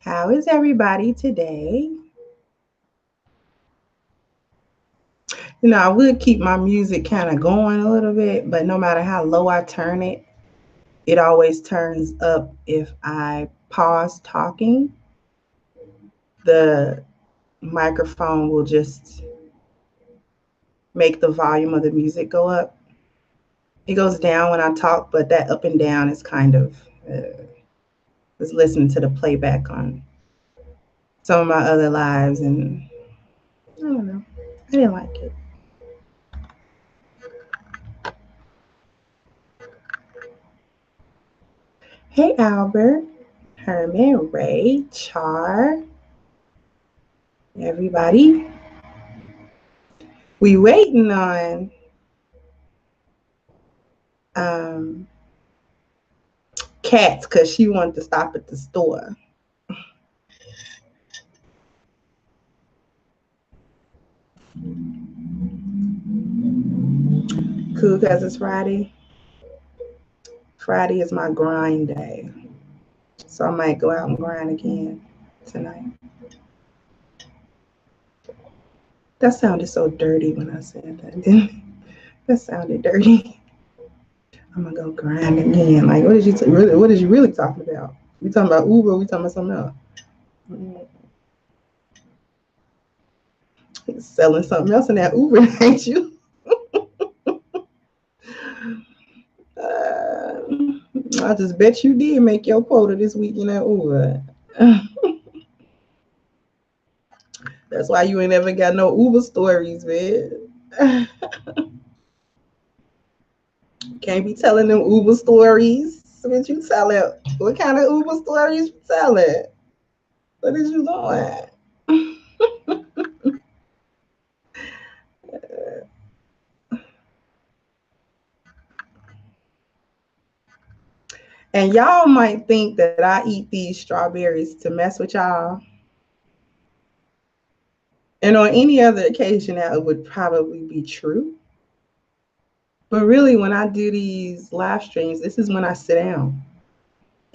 How is everybody today? I would keep my music kind of going a little bit, but no matter how low I turn it, it always turns up if I pause talking. The microphone will just make the volume of the music go up. It goes down when I talk, but that up and down is kind of was listening to the playback on some of my other lives, and I don't know. I didn't like it. Hey, Albert, Herman, Ray, Char, everybody. We waiting on um, Cats because she wanted to stop at the store. Cool, because it's Friday. Friday is my grind day. So I might go out and grind again tonight. That sounded so dirty when I said that, didn't it? That sounded dirty. I'm gonna go grind again. Like, what is you really? What is you really talking about? We talking about Uber? Or we talking about something else? He's selling something else in that Uber, ain't you? I just bet you did make your quota this week in that Uber. That's why you ain't ever got no Uber stories, man. Can't be telling them Uber stories. What you telling? What kind of Uber stories you telling? What is you doing? And y'all might think that I eat these strawberries to mess with y'all. And on any other occasion, that would probably be true. But really, when I do these live streams, this is when I sit down.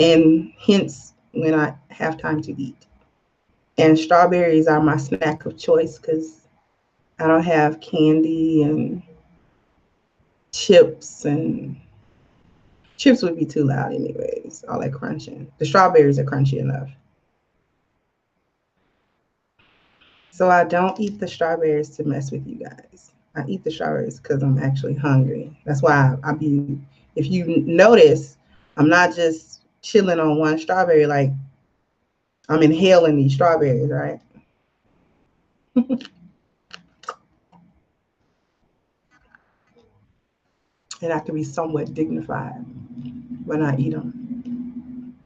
And hence when I have time to eat. And strawberries are my snack of choice because I don't have candy and chips, and chips would be too loud anyways, all that crunching. The strawberries are crunchy enough. So I don't eat the strawberries to mess with you guys. I eat the strawberries because I'm actually hungry. That's why I be, if you notice, I'm not just chilling on one strawberry, like I'm inhaling these strawberries, right? And I can be somewhat dignified when I eat them.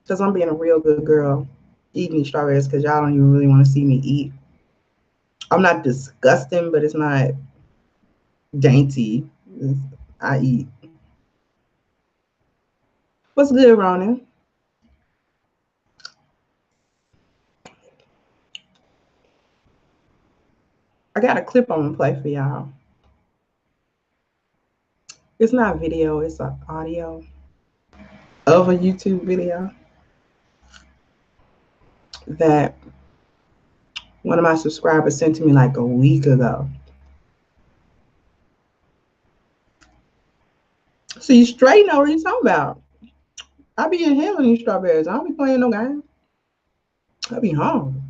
Because I'm being a real good girl eating these strawberries because y'all don't even really want to see me eat. I'm not disgusting, but it's not dainty. I eat. What's good, Ronan? I got a clip I'm gonna play for y'all. It's not video, it's an audio of a YouTube video that one of my subscribers sent to me like a week ago. So you straight know what you're talking about. I be inhaling these strawberries. I don't be playing no game. I be hungry.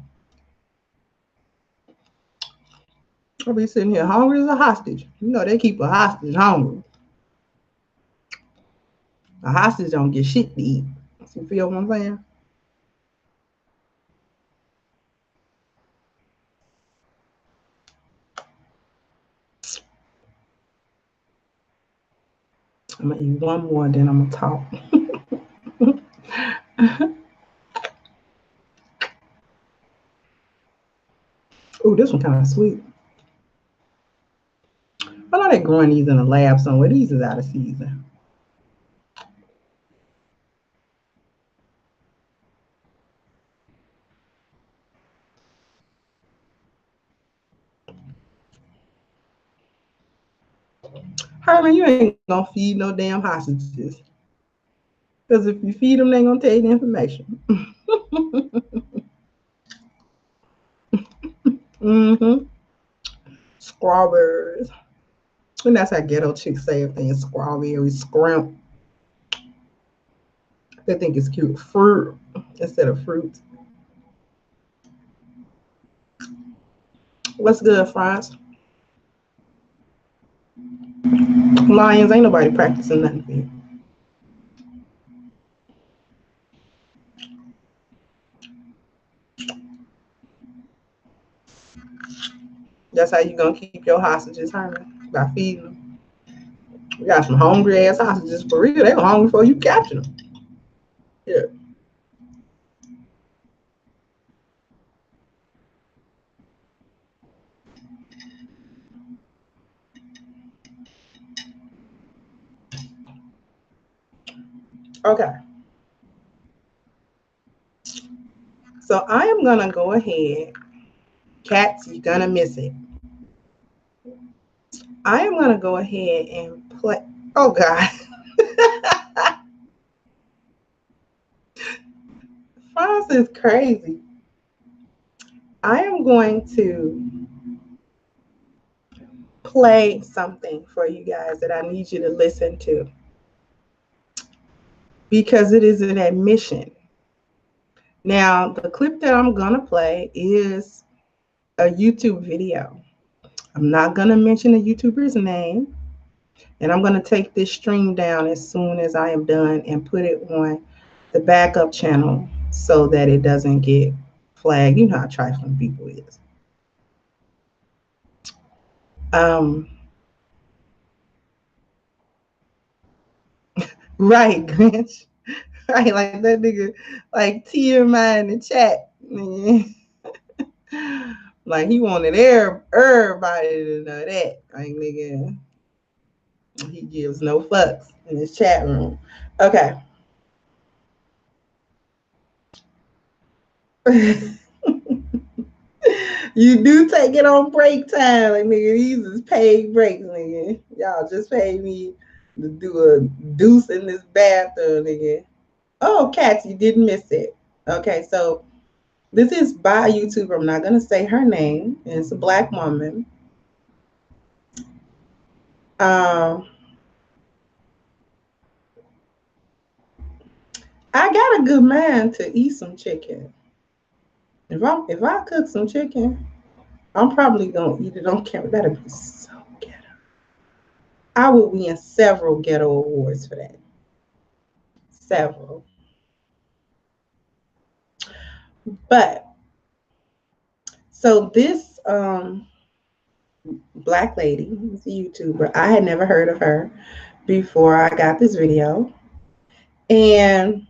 I be sitting here hungry as a hostage. You know they keep a hostage hungry. A hostage don't get shit to eat. You feel what I'm saying? I'm gonna eat one more, then I'm gonna talk. Oh, this one kind of sweet. I know they're growing these in a lab somewhere. These is out of season. Herman, you ain't gonna feed no damn hostages. Because if you feed them, they ain't gonna tell you the information. Mm-hmm. Strawberries. And that's how ghetto chicks say if they strawberry scrimp. They think it's cute. Fruit instead of fruit. What's good, fries? Lions, ain't nobody practicing nothing for you. That's how you gonna keep your hostages, Herman, by feeding them. We got some hungry ass hostages for real. They were hungry before you captured them. Yeah. Okay. So I am gonna go ahead. Cats, you're gonna miss it. I am gonna go ahead and play. Oh God. Franz is crazy. I am going to play something for you guys that I need you to listen to because it is an admission. Now, the clip that I'm going to play is a YouTube video. I'm not going to mention the YouTuber's name, and I'm going to take this stream down as soon as I am done and put it on the backup channel so that it doesn't get flagged. You know how trifling people is. Right, Grinch. Right, like that nigga, like TMI in the chat. Like he wanted everybody to know that. Like nigga, he gives no fucks in his chat room. Okay. You do take it on break time, like nigga. These is paid breaks, nigga. Y'all just paid me to do a deuce in this bathroom, nigga. Oh, Cats, you didn't miss it. Okay, so this is by a YouTuber. I'm not gonna say her name. It's a black woman. Um, I got a good mind to eat some chicken. If I cook some chicken, I'm probably gonna eat it on camera. That'd be so ghetto. I would win several ghetto awards for that. Several. But so this black lady is a YouTuber. I had never heard of her before I got this video. And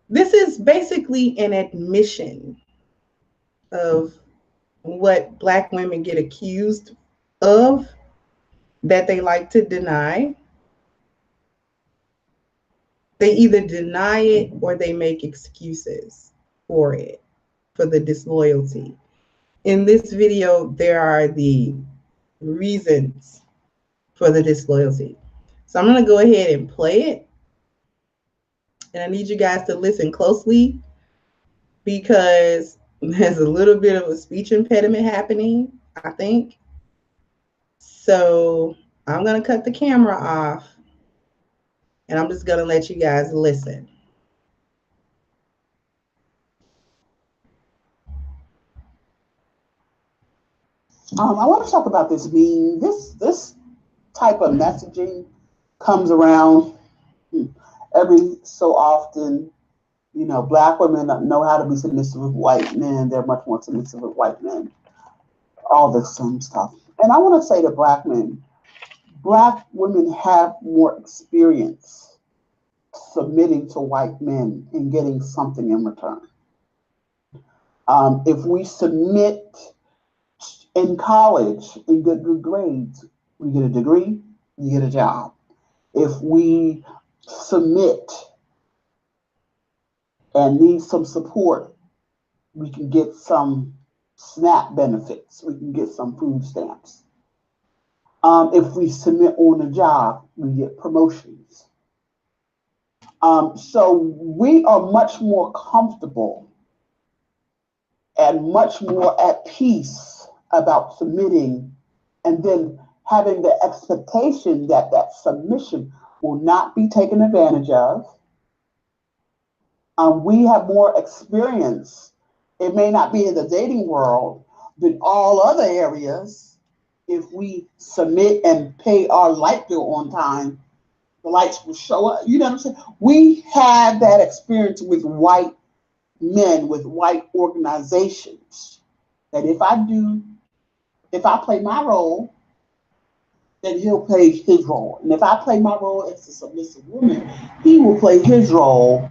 this is basically an admission of what black women get accused of that they like to deny. They either deny it or they make excuses for it, for the disloyalty. In this video, there are the reasons for the disloyalty. So I'm going to go ahead and play it. And I need you guys to listen closely because there's a little bit of a speech impediment happening, I think. So I'm going to cut the camera off and I'm just going to let you guys listen. I want to talk about this meme. This type of messaging comes around every so often. You know, black women know how to be submissive with white men. They're much more submissive with white men. All this same stuff. And I want to say to black men, black women have more experience submitting to white men and getting something in return. If we submit in college and get good grades, we get a degree, you get a job. If we submit and need some support, we can get some SNAP benefits, we can get some food stamps. If we submit on a job, we get promotions. So we are much more comfortable and much more at peace about submitting, and then having the expectation that that submission will not be taken advantage of. We have more experience. It may not be in the dating world, but all other areas, if we submit and pay our light bill on time, the lights will show up. You know what I'm saying? We have that experience with white men, with white organizations, that if I play my role, then he'll play his role. And if I play my role as a submissive woman, he will play his role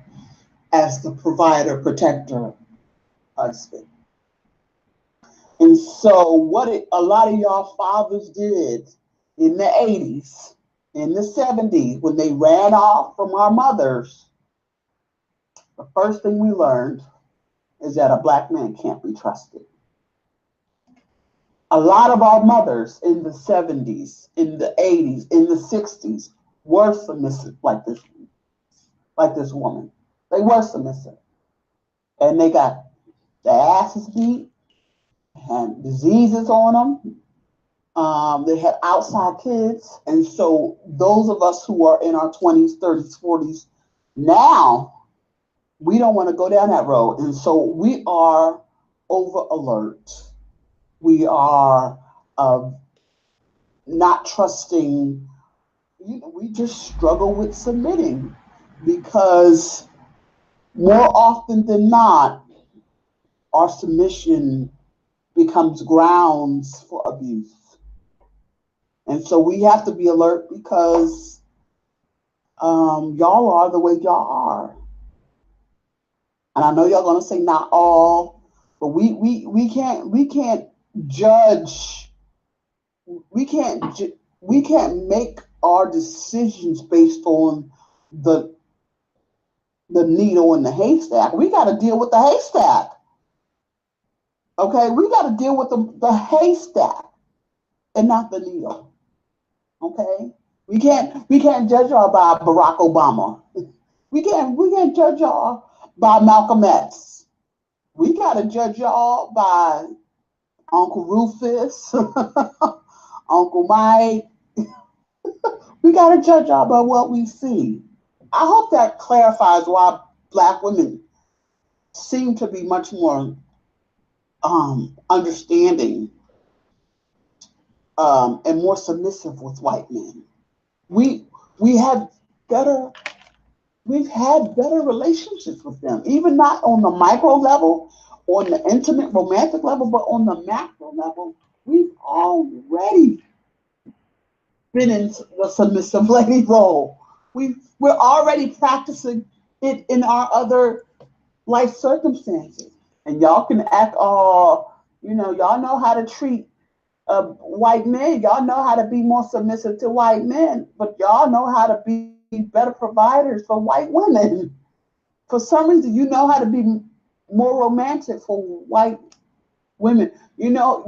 as the provider, protector, husband. And so a lot of y'all fathers did in the 80s, in the 70s, when they ran off from our mothers, the first thing we learned is that a black man can't be trusted. A lot of our mothers in the 70s, in the 80s, in the 60s were submissive like this woman. They were submissive. And they got their asses beat, had diseases on them. They had outside kids. And so those of us who are in our 20s, 30s, 40s, now we don't want to go down that road. And so we are over alert. We are not trusting. We just struggle with submitting, because more often than not, our submission becomes grounds for abuse. And so we have to be alert, because y'all are the way y'all are. And I know y'all gonna say not all, but we can't judge. We can't make our decisions based on the needle in the haystack. We got to deal with the haystack. Okay, we got to deal with the haystack and not the needle. Okay, we can't judge y'all by Barack Obama. We can't judge y'all by Malcolm X. We got to judge y'all by Uncle Rufus, Uncle Mike. We got to judge y'all by what we see. I hope that clarifies why Black women seem to be much more understanding and more submissive with white men. We've had better relationships with them, even not on the micro level, on the intimate romantic level, but on the macro level, we've already been in the submissive lady role. We're already practicing it in our other life circumstances. And y'all can act all, y'all know how to treat white men. Y'all know how to be more submissive to white men, but y'all know how to be better providers for white women. For some reason, you know how to be more romantic for white women. You know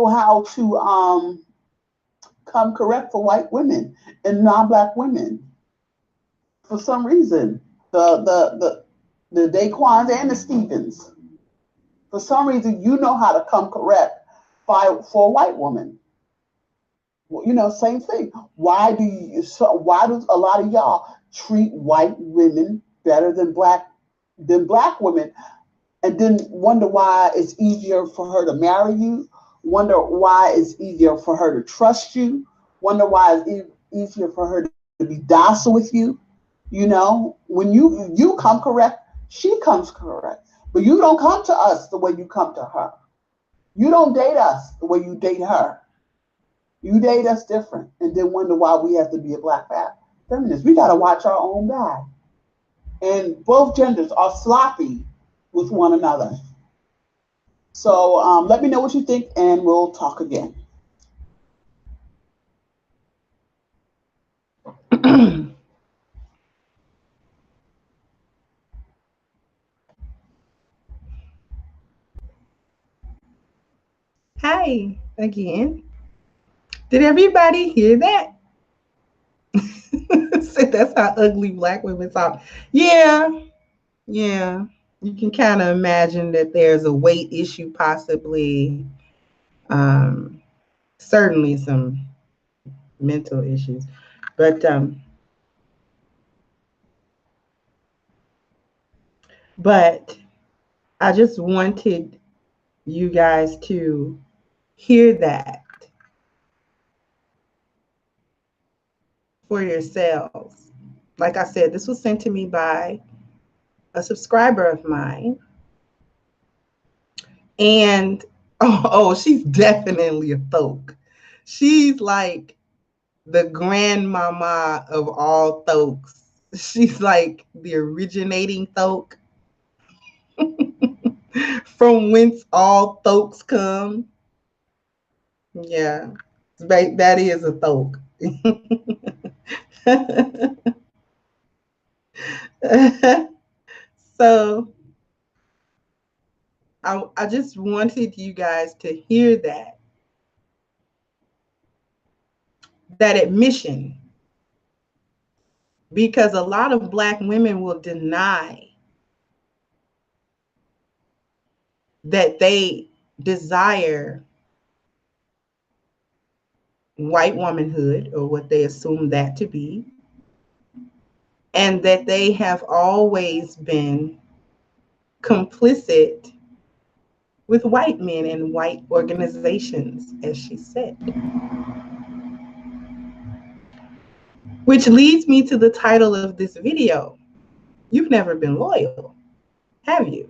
how to come correct for white women and non-Black women. For some reason, the Daquans and the Stevens, for some reason, you know how to come correct for a white woman. Same thing. Why does a lot of y'all treat white women better than black women, and then wonder why it's easier for her to marry you, wonder why it's easier for her to trust you, wonder why it's easier for her to be docile with you? When you come correct, she comes correct. But you don't come to us the way you come to her. You don't date us the way you date her. You date us different, and then wonder why we have to be a Black feminist. We got to watch our own back. And both genders are sloppy with one another. So let me know what you think, and we'll talk again. Hi again. Did everybody hear that? said that's how ugly Black women talk. Yeah, yeah. You can kind of imagine that there's a weight issue, possibly. Um, Certainly some mental issues, but I just wanted you guys to hear that for yourselves. Like I said, this was sent to me by a subscriber of mine. And she's definitely a folk. She's like the grandmama of all folks. She's like the originating folk from whence all folks come. Yeah, that is a folk. So I just wanted you guys to hear that admission, because a lot of Black women will deny that they desire white womanhood, or what they assume that to be, and that they have always been complicit with white men and white organizations, as she said. Which leads me to the title of this video. You've never been loyal, have you?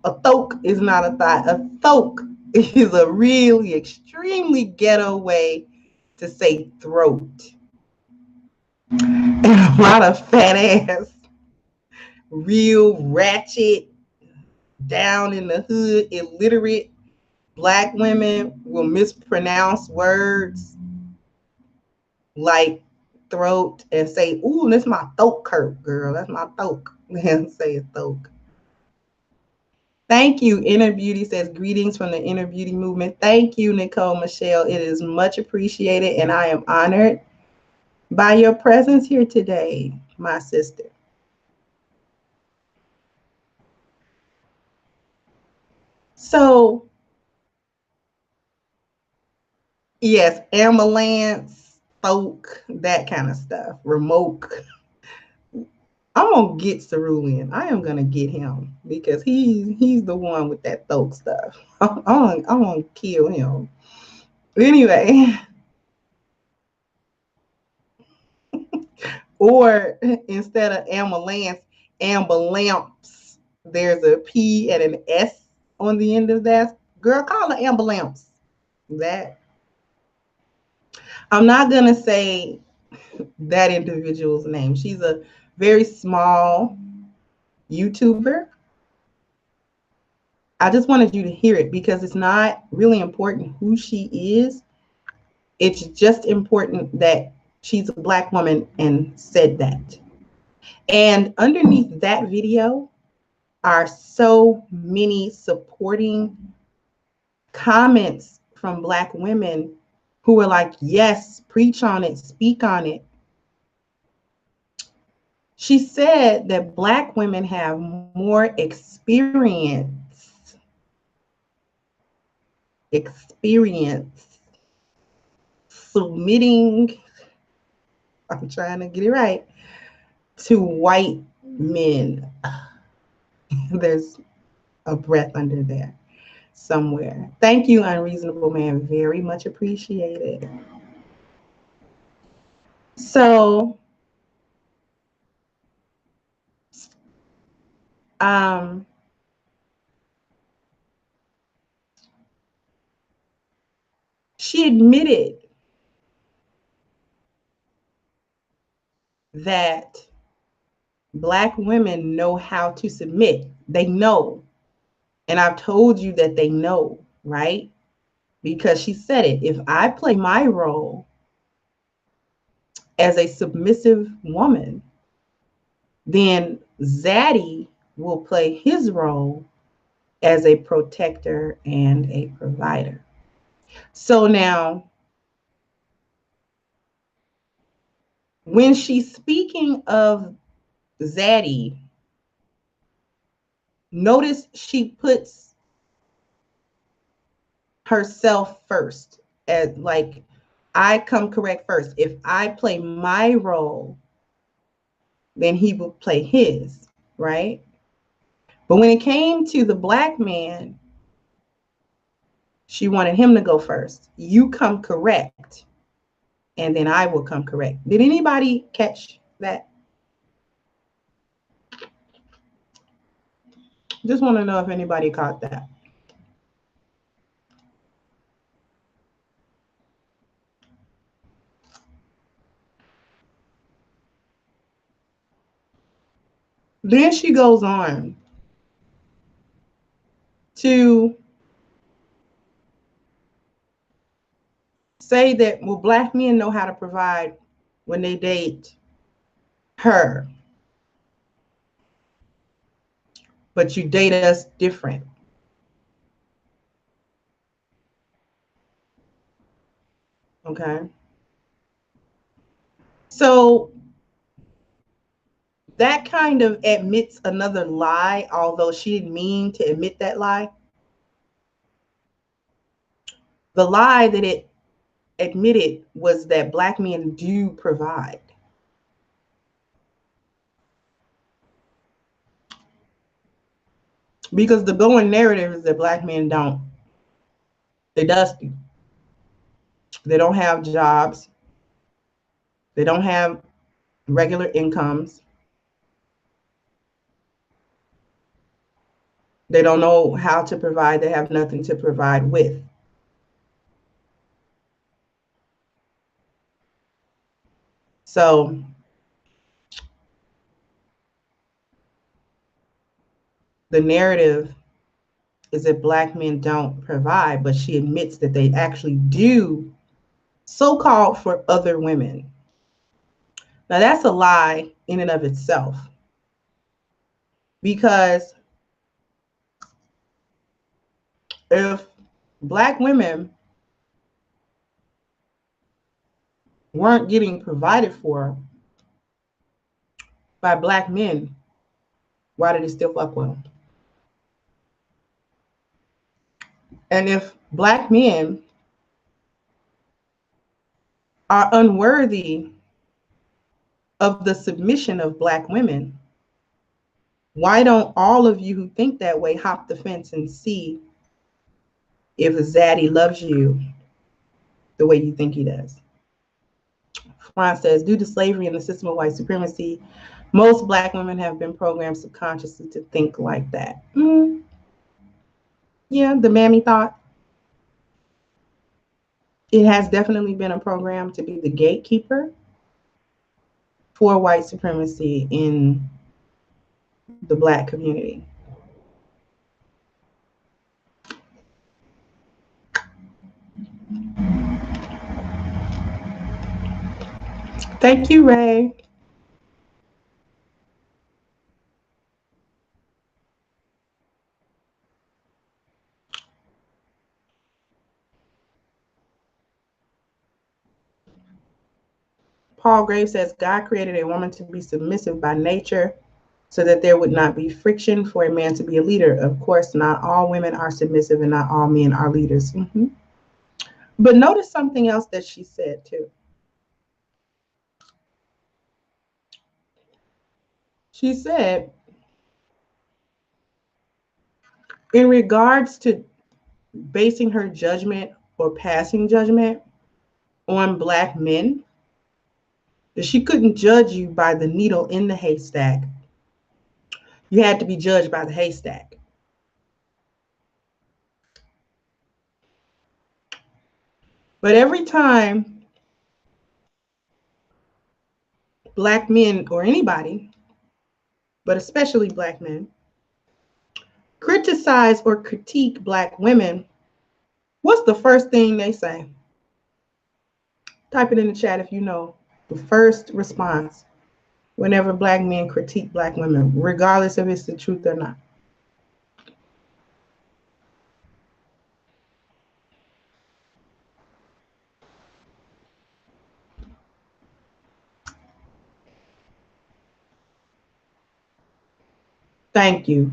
A thoke is not a thigh. A thoke is a really extremely ghetto way to say throat. And a lot of fat ass, real ratchet, down in the hood, illiterate Black women will mispronounce words like throat and say, "Ooh, that's my throat hurt, girl. That's my throat." And say it's throat. Thank you. Inner Beauty says, greetings from the Inner Beauty movement. Thank you, Nicole Michelle. It is much appreciated, and I am honored by your presence here today, my sister. So, yes, ambulance, folk, that kind of stuff, remote. I'm gonna get Cerulean. I am gonna get him because he's the one with that folk stuff. I'm gonna kill him. Anyway, or instead of ambulance, ambulance. There's a P and an S on the end of that. Girl, call it ambulance. That I'm not gonna say that individual's name. She's a very small YouTuber. I just wanted you to hear it because it's not really important who she is. It's just important that she's a Black woman and said that. And underneath that video are so many supporting comments from Black women who are like, yes, preach on it, speak on it. She said that Black women have more experience submitting, I'm trying to get it right, to white men. There's a breath under there somewhere. Thank you, Unreasonable Man. Very much appreciated. So, she admitted that Black women know how to submit. They know. And I've told you that they know, right? Because she said it. If I play my role as a submissive woman, then Zaddy will play his role as a protector and a provider. So now, When she's speaking of Zaddy, notice she puts herself first, as like, I come correct first. If I play my role, then he will play his, right? But when it came to the black man, she wanted him to go first. You come correct, and then I will come correct. Did anybody catch that? Just want to know if anybody caught that. Then she goes on to say that, well, black men know how to provide when they date her, but you date us different. Okay. So that kind of admits another lie, although she didn't mean to admit that lie. The lie that it admitted was that black men do provide. Because the going narrative is that black men don't. They're dusty. They don't have jobs. They don't have regular incomes. They don't know how to provide. They have nothing to provide with. So the narrative is that black men don't provide, but she admits that they actually do, so-called, for other women. Now that's a lie in and of itself, because if black women weren't getting provided for by black men, why did they still fuck with them? And if black men are unworthy of the submission of black women, why don't all of you who think that way hop the fence and see if Zaddy loves you the way you think he does? Juan says, due to slavery and the system of white supremacy, most black women have been programmed subconsciously to think like that. Yeah, the mammy thought. It has definitely been a program to be the gatekeeper for white supremacy in the black community. Thank you, Ray. Paul Graves says, God created a woman to be submissive by nature so that there would not be friction for a man to be a leader. Of course, not all women are submissive and not all men are leaders. But notice something else that she said too. She said, in regards to basing her judgment or passing judgment on black men, that she couldn't judge you by the needle in the haystack. You had to be judged by the haystack. But every time black men, or anybody, but especially black men, criticize or critique black women, what's the first thing they say? Type it in the chat if you know the first response whenever black men critique black women, regardless if it's the truth or not. Thank you.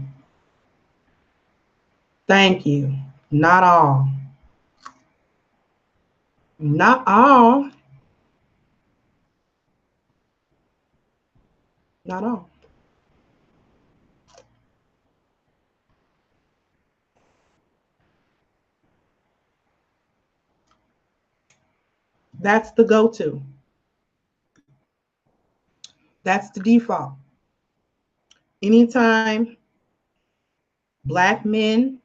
Thank you. Not all. Not all. Not all. That's the go-to. That's the default. Anytime Black men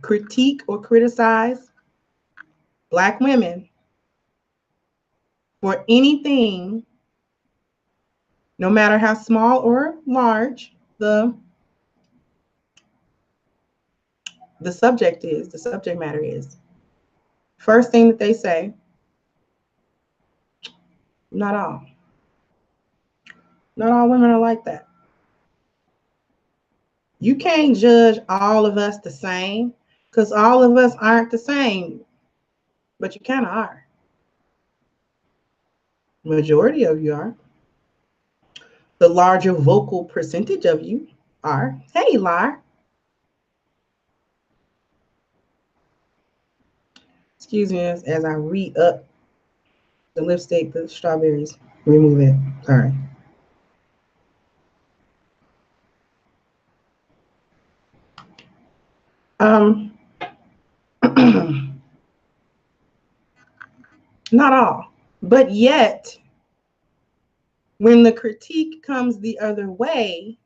critique or criticize Black women for anything, no matter how small or large the subject is, the subject matter is, first thing that they say, not all. Not all women are like that. You can't judge all of us the same, because all of us aren't the same, but you kind of are. Majority of you are. The larger vocal percentage of you are. Hey, Lar. Excuse me as I read up the lipstick, the strawberries. Remove it. Sorry. Not all. But yet, when the critique comes the other way,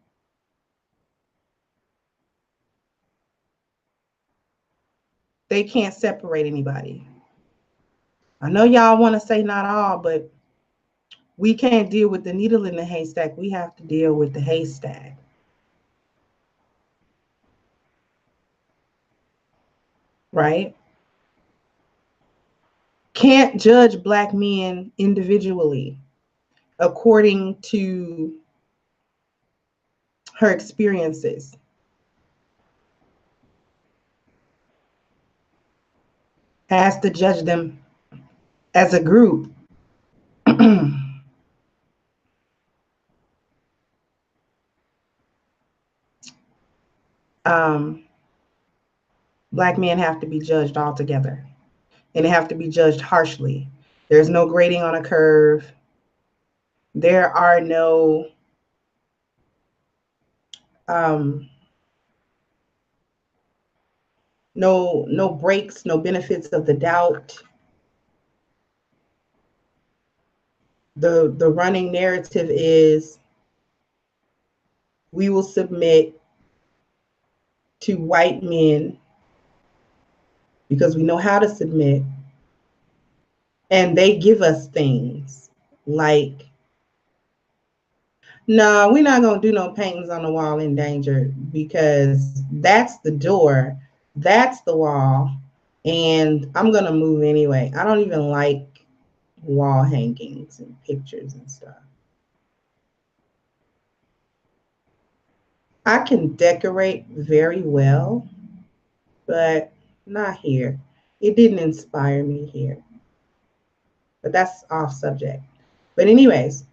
they can't separate anybody. I know y'all want to say not all, but we can't deal with the needle in the haystack. We have to deal with the haystack. Right? Can't judge Black men individually according to her experiences. Has to judge them as a group. Black men have to be judged altogether, and they have to be judged harshly. There's no grading on a curve. There are no no breaks, no benefits of the doubt. The running narrative is we will submit to white men because we know how to submit, and they give us things like, no, we're not going to do no paintings on the wall in danger because that's the door, that's the wall, and I'm going to move anyway. I don't even like wall hangings and pictures and stuff. I can decorate very well, but not here. It didn't inspire me here. But that's off subject. But anyways,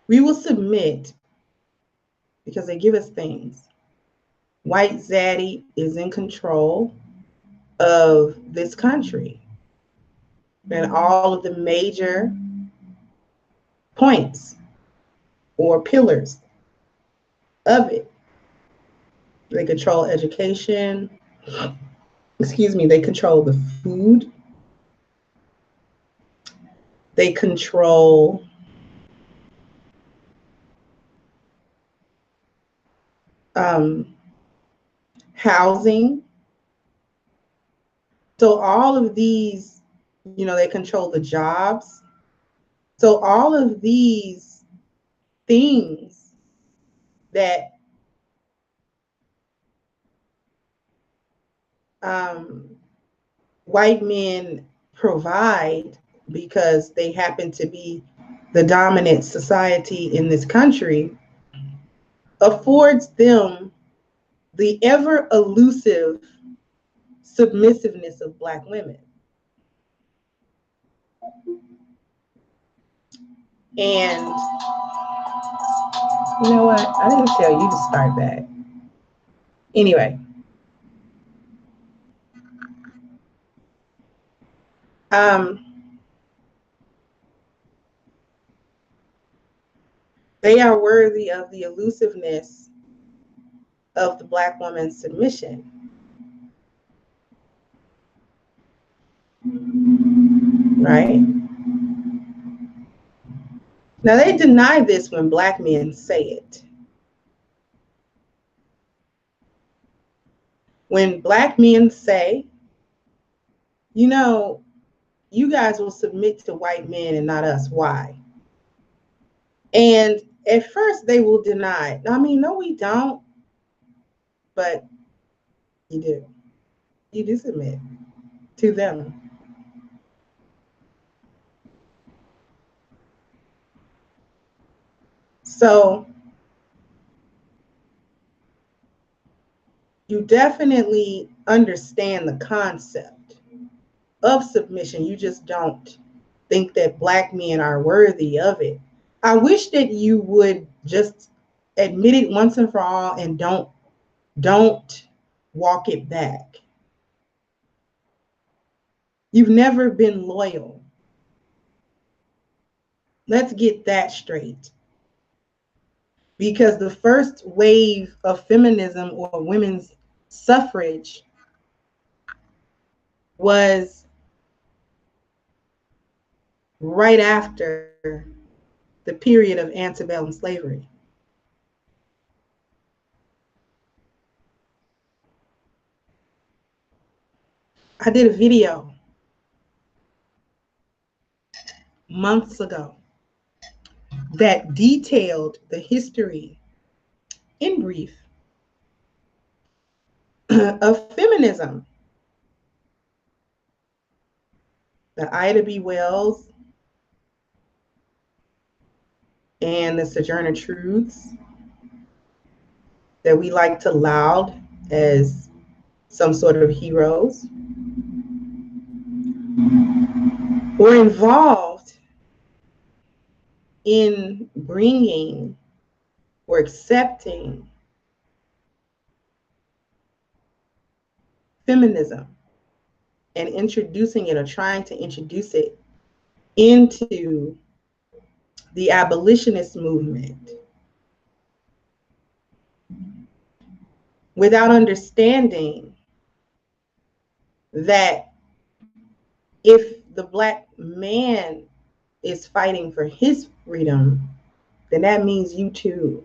we will submit because they give us things. White Zaddy is in control of this country and all of the major points or pillars of it. They control education. Excuse me, they control the food. They control housing. So all of these, they control the jobs. So all of these things that white men provide because they happen to be the dominant society in this country affords them the ever elusive submissiveness of Black women. And you know what? I didn't tell you to start back. Anyway. They are worthy of the elusiveness of the Black woman's submission. Right? Now, they deny this when Black men say it. When Black men say, you know, you guys will submit to white men and not us. Why? And at first they will deny it. I mean, no, we don't. But you do. You do submit to them. So you definitely understand the concept of submission. You just don't think that Black men are worthy of it. I wish that you would just admit it once and for all and don't walk it back. You've never been loyal. Let's get that straight. Because the first wave of feminism or women's suffrage was right after the period of antebellum slavery. I did a video months ago that detailed the history in brief of feminism. The Ida B. Wells and the Sojourner Truths that we like to laud as some sort of heroes were involved in bringing or accepting feminism and introducing it or trying to introduce it into the abolitionist movement without understanding that if the Black man is fighting for his freedom, then that means you too,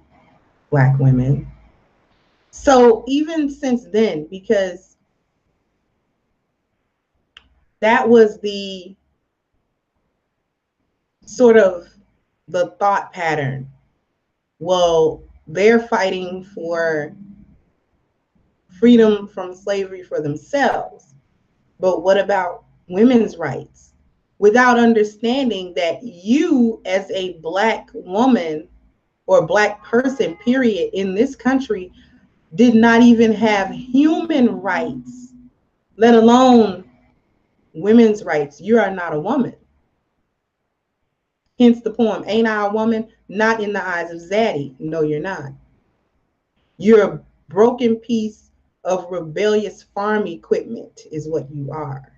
Black women. So even since then, because that was the sort of the thought pattern. Well, they're fighting for freedom from slavery for themselves. But what about women's rights? Without understanding that you, as a Black woman or Black person, period, in this country, did not even have human rights, let alone women's rights. You are not a woman. Hence the poem, Ain't I a Woman? Not in the eyes of Zaddy. No, you're not. You're a broken piece of rebellious farm equipment is what you are.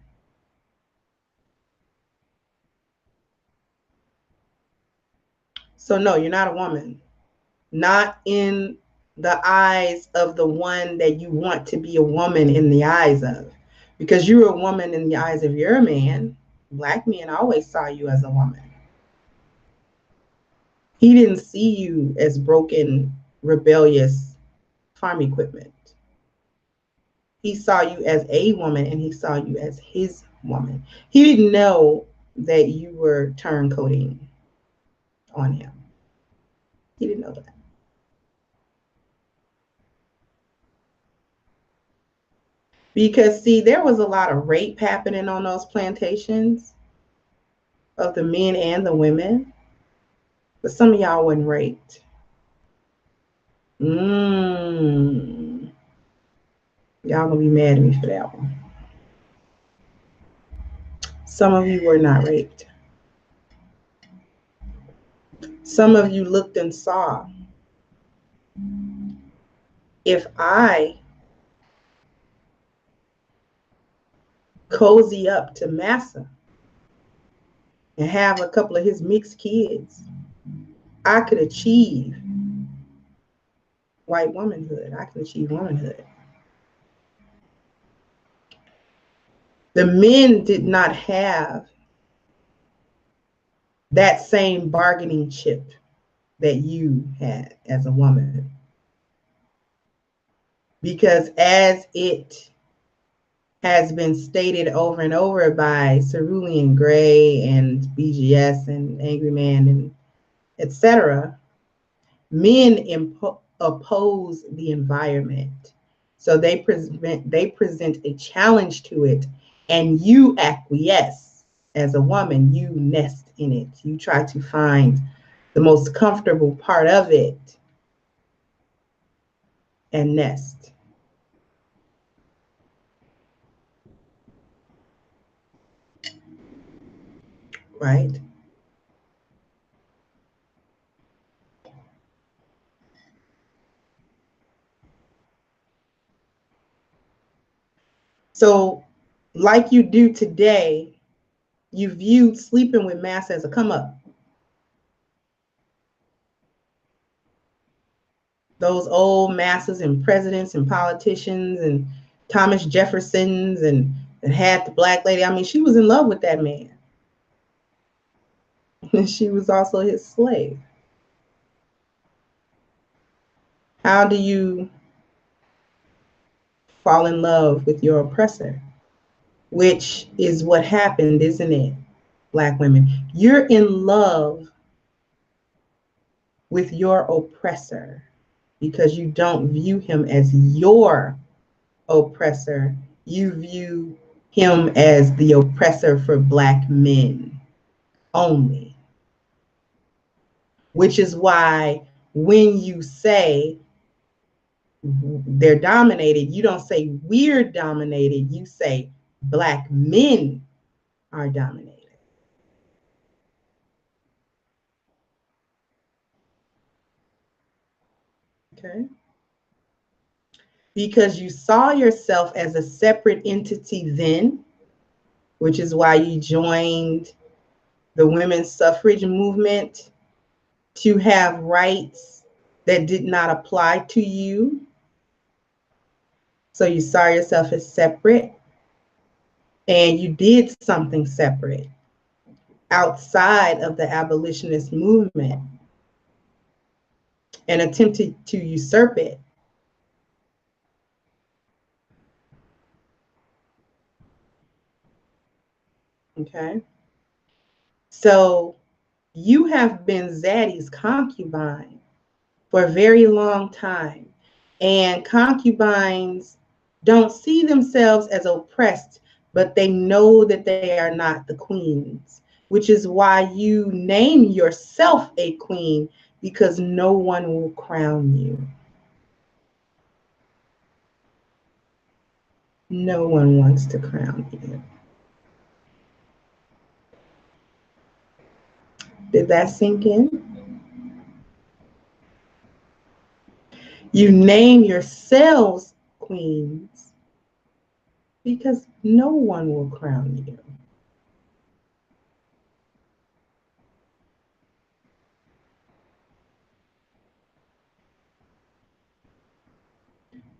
So no, you're not a woman. Not in the eyes of the one that you want to be a woman in the eyes of. Because you're a woman in the eyes of your man. Black men always saw you as a woman. He didn't see you as broken, rebellious farm equipment. He saw you as a woman and he saw you as his woman. He didn't know that you were turncoating on him. He didn't know that. Because see, there was a lot of rape happening on those plantations of the men and the women. But some of y'all wasn't raped. Y'all gonna be mad at me for that one. Some of you were not raped. Some of you looked and saw, if I cozy up to Massa and have a couple of his mixed kids, I could achieve white womanhood. I could achieve womanhood. The men did not have that same bargaining chip that you had as a woman. Because as it has been stated over and over by Cerulean Gray and BGS and Angry Man and etc., men oppose the environment. So they present a challenge to it, and you acquiesce. As a woman, you nest in it. You try to find the most comfortable part of it and nest. Right? So, like you do today, you viewed sleeping with Massa as a come up. Those old masters and presidents and politicians and Thomas Jeffersons and had the black lady. I mean, she was in love with that man. And she was also his slave. How do you fall in love with your oppressor? Which is what happened, isn't it, Black women? You're in love with your oppressor because you don't view him as your oppressor. You view him as the oppressor for Black men only. Which is why when you say they're dominated, you don't say we're dominated, you say Black men are dominated. Okay? Because you saw yourself as a separate entity then, which is why you joined the women's suffrage movement to have rights that did not apply to you. So you saw yourself as separate, and you did something separate outside of the abolitionist movement and attempted to usurp it. Okay? So you have been Zaddy's concubine for a very long time. And concubines don't see themselves as oppressed, but they know that they are not the queens, which is why you name yourself a queen, because no one will crown you. No one wants to crown you. Did that sink in? You name yourselves queens because no one will crown you.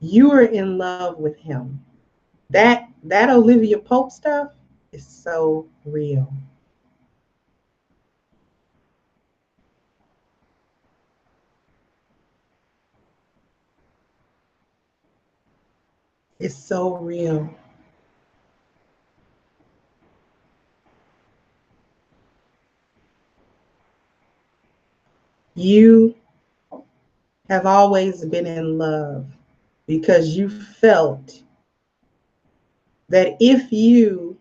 You are in love with him. That Olivia Pope stuff is so real. It's so real. You have always been in love because you felt that if you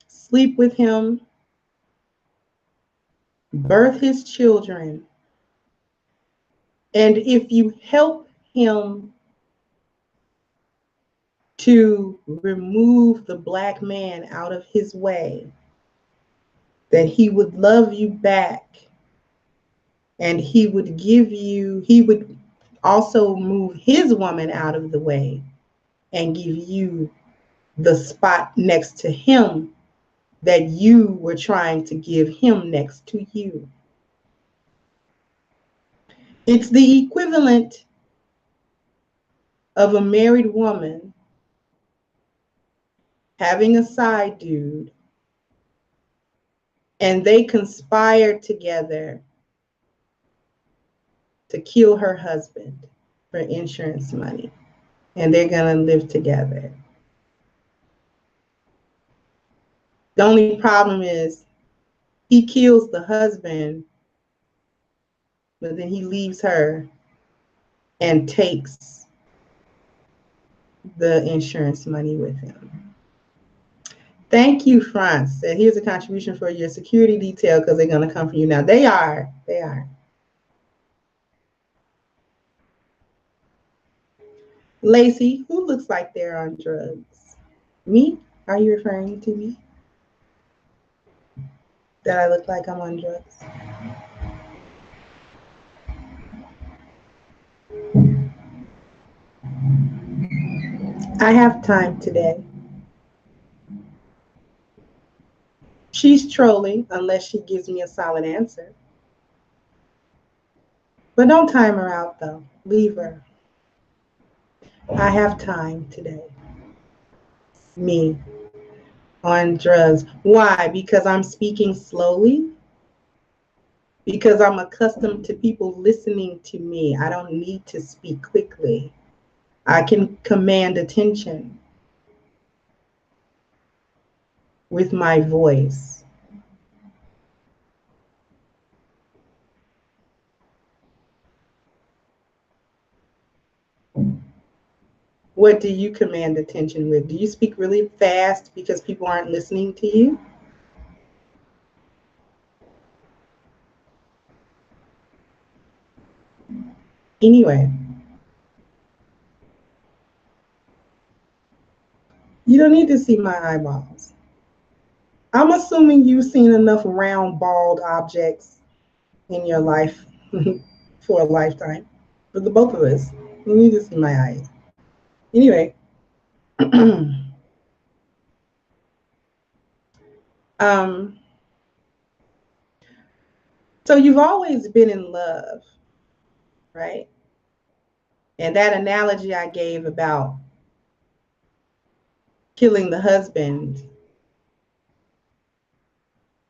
sleep with him, birth his children, and if you help him to remove the Black man out of his way, that he would love you back, and he would also move his woman out of the way and give you the spot next to him that you were trying to give him next to you. It's the equivalent of a married woman having a side dude, and they conspired together to kill her husband for insurance money, and they're gonna live together. The only problem is he kills the husband, but then he leaves her and takes the insurance money with him. Thank you, France. And here's a contribution for your security detail, because they're going to come for you now. They are. Lacey, who looks like they're on drugs? Me? Are you referring to me? That I look like I'm on drugs? I have time today. She's trolling unless she gives me a solid answer. But don't time her out, though. Leave her. I have time today. Me. On drugs. Why? Because I'm speaking slowly? Because I'm accustomed to people listening to me. I don't need to speak quickly. I can command attention with my voice. What do you command attention with? Do you speak really fast because people aren't listening to you? Anyway, you don't need to see my eyeballs. I'm assuming you've seen enough round, bald objects in your life for a lifetime. For the both of us, you need to see my eyes. Anyway, so you've always been in love, right? And that analogy I gave about killing the husband,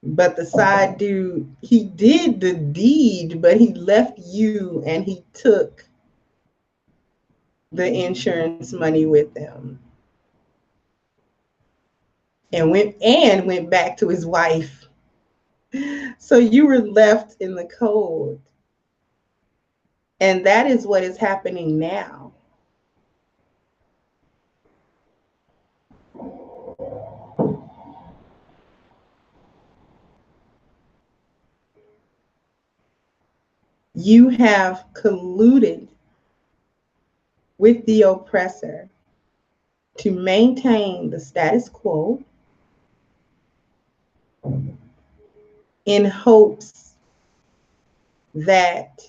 but the side dude, he did the deed, but he left you and he took the insurance money with him and went back to his wife. So you were left in the cold. And that is what is happening now. You have colluded with the oppressor to maintain the status quo in hopes that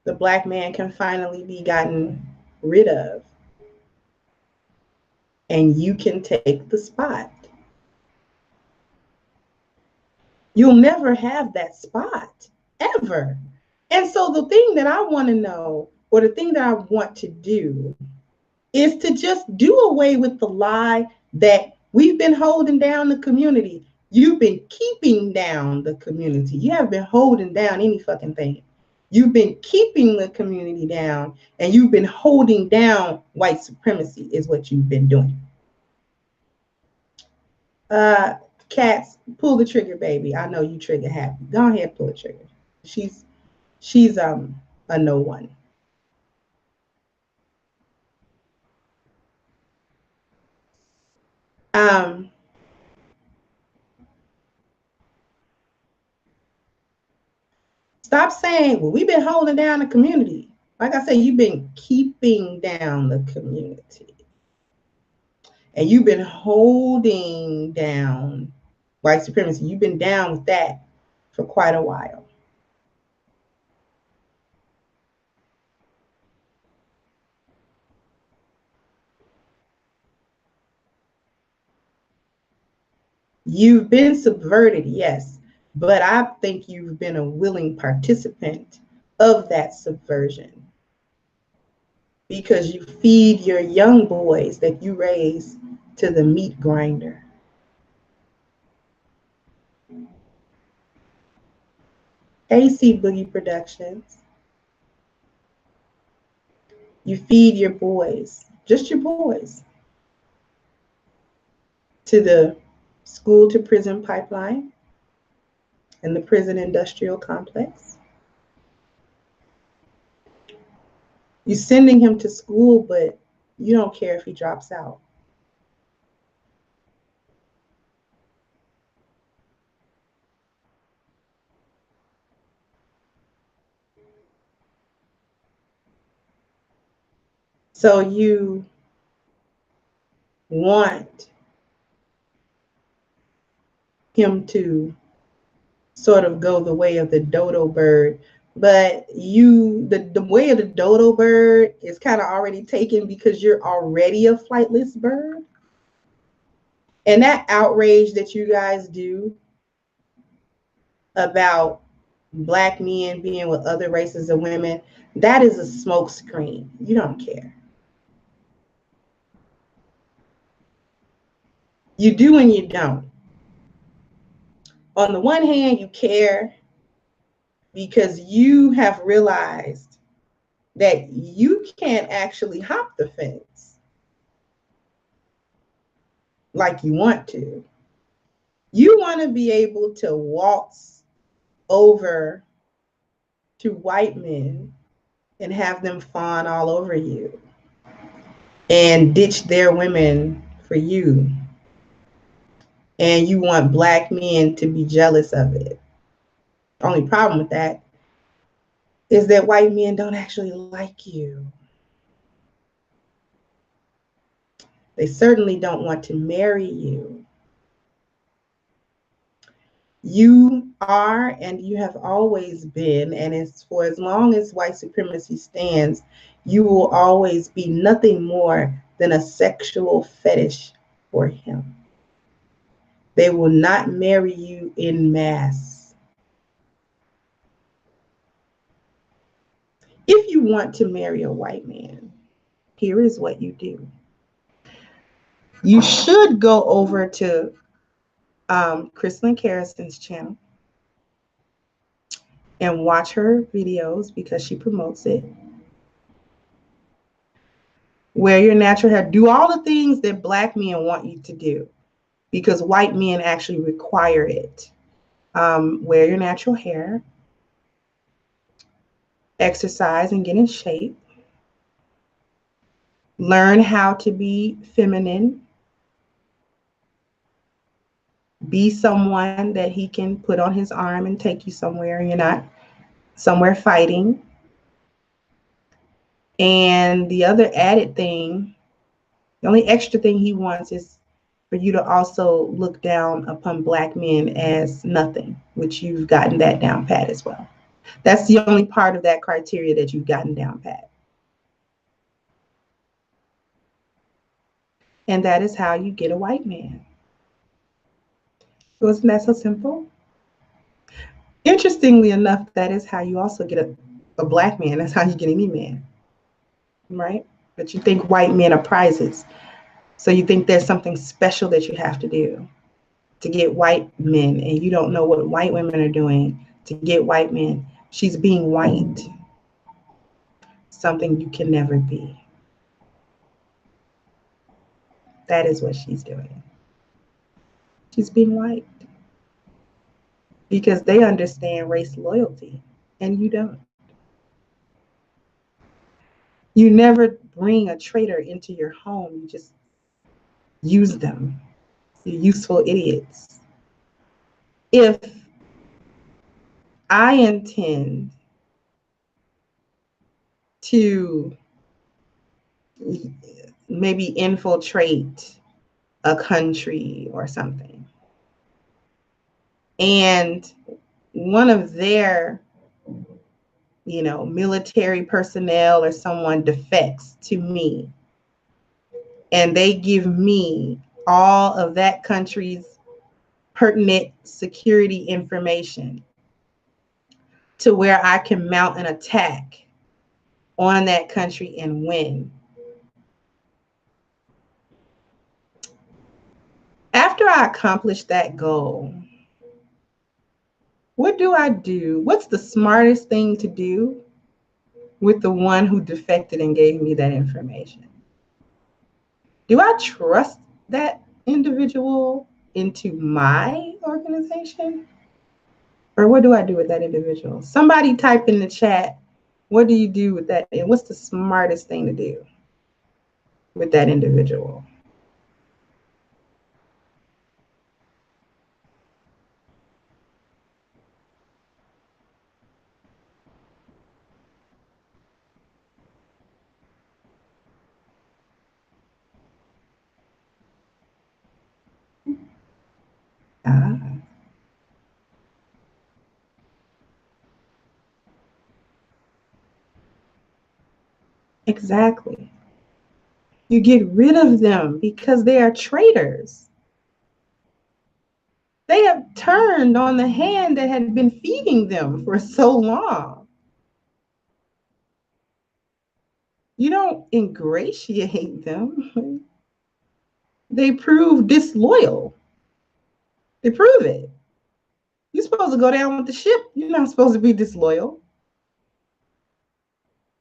the Black man can finally be gotten rid of and you can take the spot. You'll never have that spot, ever. And so the thing that I want to know, or the thing that I want to do, is to just do away with the lie that we've been holding down the community. You've been keeping down the community. You haven't been holding down any fucking thing. You've been keeping the community down, and you've been holding down white supremacy is what you've been doing. Cats, pull the trigger, baby. I know you trigger happy. Go ahead, pull the trigger. She's a no one. Stop saying, well, we've been holding down the community. Like I said, you've been keeping down the community. And you've been holding down white supremacy. You've been down with that for quite a while. You've been subverted, yes, but I think you've been a willing participant of that subversion because you feed your young boys that you raise to the meat grinder. AC Boogie Productions. You feed your boys, just your boys, to the school to prison pipeline and the prison industrial complex. You're sending him to school, but you don't care if he drops out. So you want him to sort of go the way of the dodo bird, but the way of the dodo bird is kind of already taken because you're already a flightless bird. And that outrage that you guys do about Black men being with other races of women, that is a smokescreen. You don't care. You do and you don't. On the one hand, you care because you have realized that you can't actually hop the fence like you want to. You want to be able to waltz over to white men and have them fawn all over you and ditch their women for you. And you want Black men to be jealous of it. The only problem with that is that white men don't actually like you. They certainly don't want to marry you. You are and you have always been, and it's for as long as white supremacy stands, you will always be nothing more than a sexual fetish for him. They will not marry you en masse. If you want to marry a white man, here is what you do. You should go over to Chrislyn Carrison's channel and watch her videos because she promotes it. Wear your natural hair. Do all the things that Black men want you to do because white men actually require it. Wear your natural hair. Exercise and get in shape. Learn how to be feminine. Be someone that he can put on his arm and take you somewhere and you're not somewhere fighting. And the other added thing, the only extra thing he wants is for you to also look down upon Black men as nothing, which you've gotten that down pat as well. That's the only part of that criteria that you've gotten down pat. And that is how you get a white man. Wasn't that so simple? Interestingly enough, that is how you also get a Black man. That's how you get any man, right? But you think white men are prizes. So you think there's something special that you have to do to get white men, and you don't know what white women are doing to get white men. She's being white, something you can never be. That is what she's doing. She's being white because they understand race loyalty and you don't. You never bring a traitor into your home. You just use them. You're useful idiots. If I intend to maybe infiltrate a country or something, and one of their, military personnel or someone defects to me, and they give me all of that country's pertinent security information to where I can mount an attack on that country and win. After I accomplish that goal, what do I do? What's the smartest thing to do with the one who defected and gave me that information? Do I trust that individual into my organization? Or what do I do with that individual? Somebody type in the chat, what do you do with that? And what's the smartest thing to do with that individual? Ah, exactly. You get rid of them because they are traitors. They have turned on the hand that had been feeding them for so long. You don't ingratiate them. They prove disloyal. They prove it. You're supposed to go down with the ship. You're not supposed to be disloyal.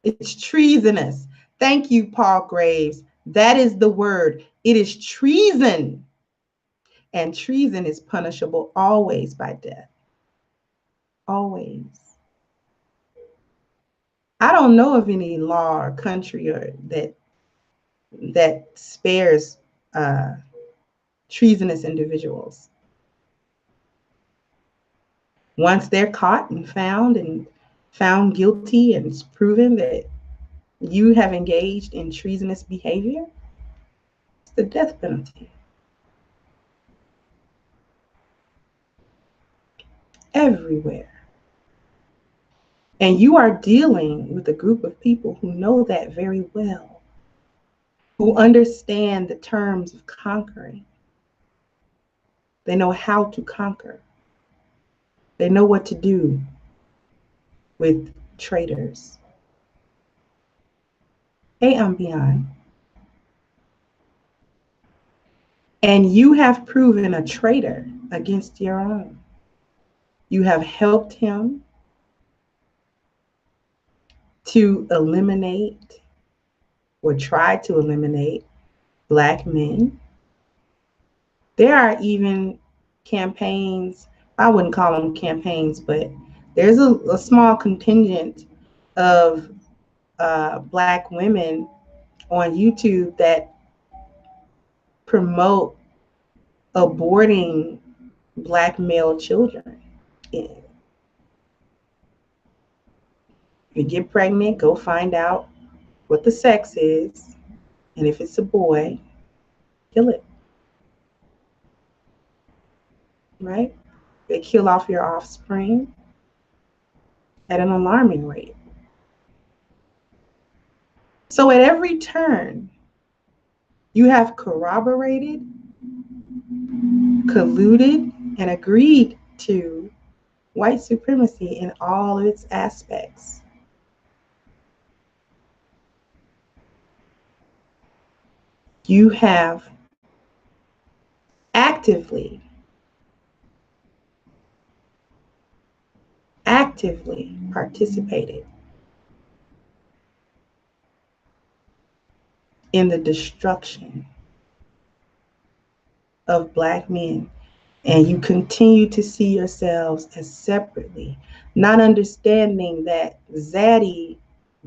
It's treasonous. Thank you, Paul Graves. That is the word. It is treason. And treason is punishable always by death. Always. I don't know of any law or country or that spares treasonous individuals. Once they're caught and found guilty, and it's proven that you have engaged in treasonous behavior, it's the death penalty. Everywhere. And you are dealing with a group of people who know that very well, who understand the terms of conquering. They know how to conquer. They know what to do with traitors. Hey, I'm Beyond. And you have proven a traitor against your own. You have helped him to eliminate or try to eliminate Black men. There are even campaigns, I wouldn't call them campaigns, but there's a small contingent of Black women on YouTube that promote aborting Black male children. If you get pregnant, go find out what the sex is, and if it's a boy, kill it. Right? They kill off your offspring at an alarming rate. So at every turn, you have corroborated, colluded, and agreed to white supremacy in all of its aspects. You have actively participated in the destruction of Black men, and you continue to see yourselves as separately, not understanding that Zaddy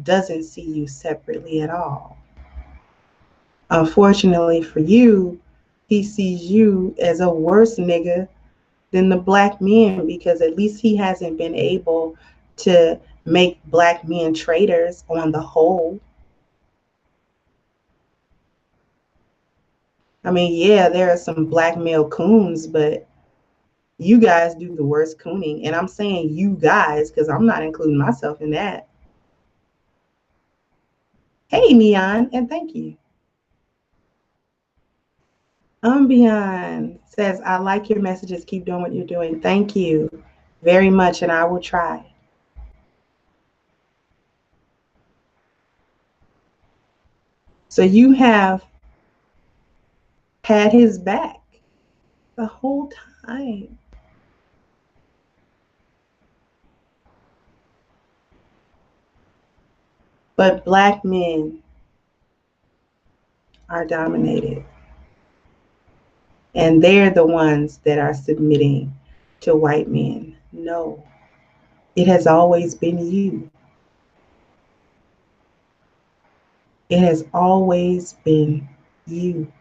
doesn't see you separately at all. Unfortunately for you, he sees you as a worse nigga than the Black men, because at least he hasn't been able to make Black men traitors on the whole. I mean, yeah, there are some black male coons, but you guys do the worst cooning. And I'm saying you guys because I'm not including myself in that. Hey, Neon, and thank you. Beyond says, I like your messages. Keep doing what you're doing. Thank you very much, and I will try. So you have had his back the whole time. But black men are dominated. And they're the ones that are submitting to white men. No, it has always been you. It has always been you.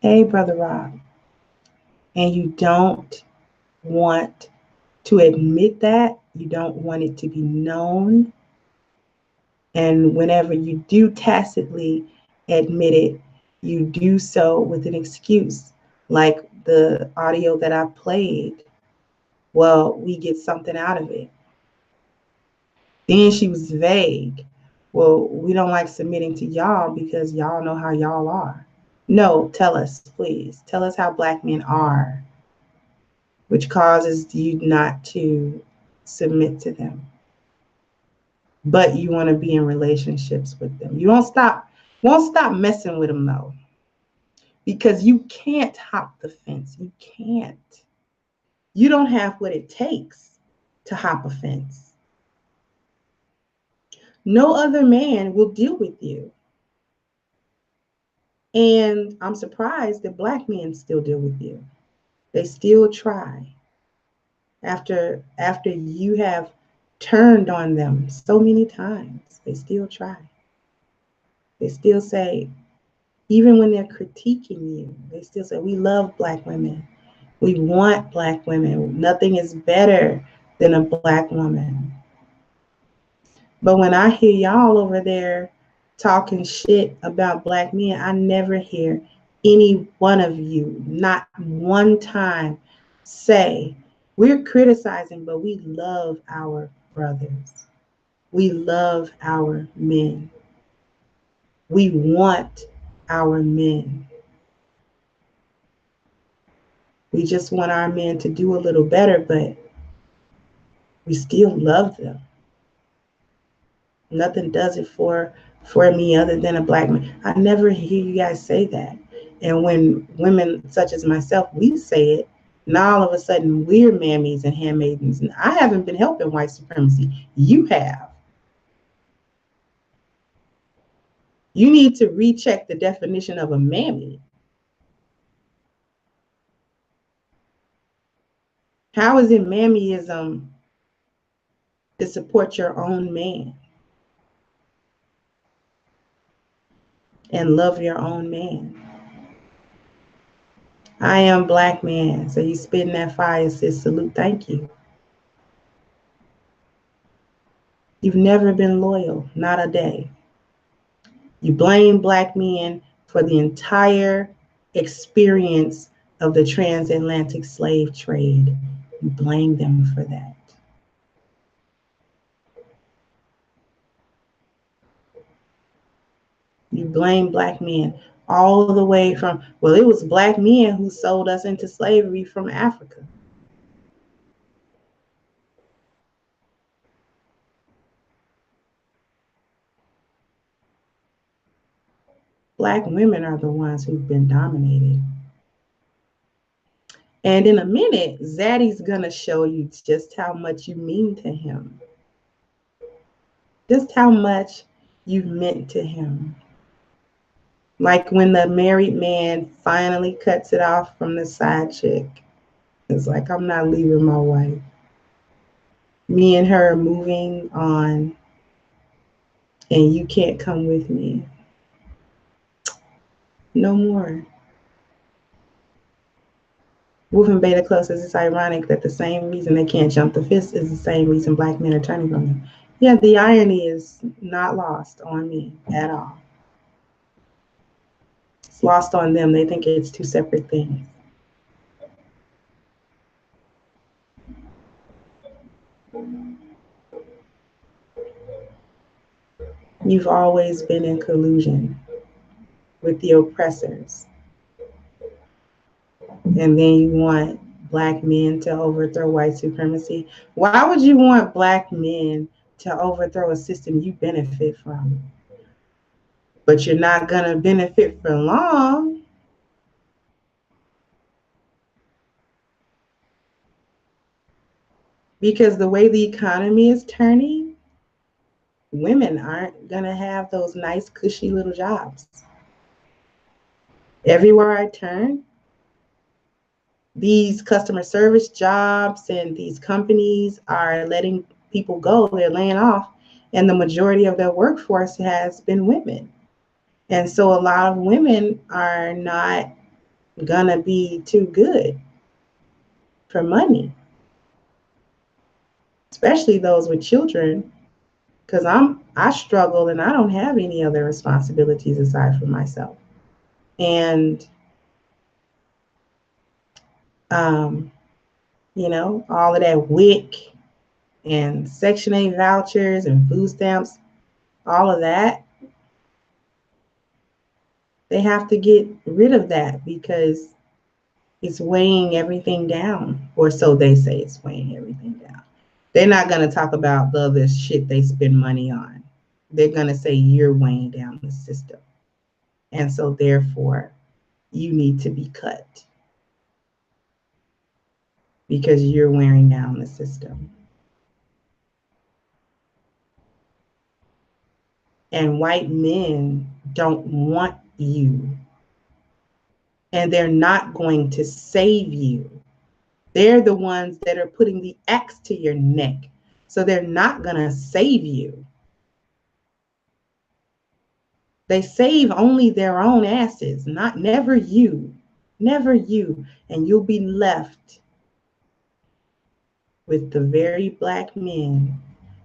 Hey, Brother Rob. And you don't want to admit that. You don't want it to be known. And whenever you do tacitly admit it, you do so with an excuse, like the audio that I played. Well, we get something out of it. Then she was vague. Well, we don't like submitting to y'all because y'all know how y'all are. No, tell us, please. Tell us how black men are, which causes you not to submit to them. But you want to be in relationships with them. You won't stop messing with them though. Because you can't hop the fence. You can't. You don't have what it takes to hop a fence. No other man will deal with you. And I'm surprised that black men still deal with you. They still try. After you have turned on them so many times, they still try. They still say, even when they're critiquing you, they still say, we love black women. We want black women. Nothing is better than a black woman. But when I hear y'all over there talking shit about black men, I never hear any one of you, not one time, say, we're criticizing, but we love our brothers. We love our men. We want our men. We just want our men to do a little better, but we still love them. Nothing does it for me other than a black man. I never hear you guys say that. And when women such as myself, we say it, now all of a sudden we're mammies and handmaidens. And I haven't been helping white supremacy. You have. You need to recheck the definition of a mammy. How is it mammyism to support your own man and love your own man? I am black man. So you spitting that fire, sis. Salute. Thank you. You've never been loyal, not a day. You blame black men for the entire experience of the transatlantic slave trade. You blame them for that. You blame black men all the way from, well, it was black men who sold us into slavery from Africa. Black women are the ones who've been dominated. And in a minute, Zaddy's gonna show you just how much you mean to him. Just how much you've meant to him. Like when the married man finally cuts it off from the side chick. It's like, I'm not leaving my wife. Me and her moving on, and you can't come with me. No more. Wolf Beta Club says it's ironic that the same reason they can't jump the fist is the same reason black men are turning from them. Yeah, the irony is not lost on me at all. It's lost on them. They think it's two separate things. You've always been in collusion with the oppressors. And then you want Black men to overthrow white supremacy. Why would you want Black men to overthrow a system you benefit from? But you're not going to benefit for long. Because the way the economy is turning, women aren't going to have those nice, cushy little jobs. Everywhere I turn, these customer service jobs and these companies are letting people go. They're laying off. And the majority of their workforce has been women. And so a lot of women are not going to be too good for money, especially those with children, because I struggle and I don't have any other responsibilities aside from myself. And you know, all of that WIC and Section 8 vouchers and food stamps, all of that, they have to get rid of that because it's weighing everything down, or so they say it's weighing everything down. They're not going to talk about the other shit they spend money on. They're going to say you're weighing down the system. And so therefore, you need to be cut because you're wearing down the system. And white men don't want you. And they're not going to save you. They're the ones that are putting the axe to your neck. So they're not going to save you. They save only their own asses, never you. Never you. And you'll be left with the very Black men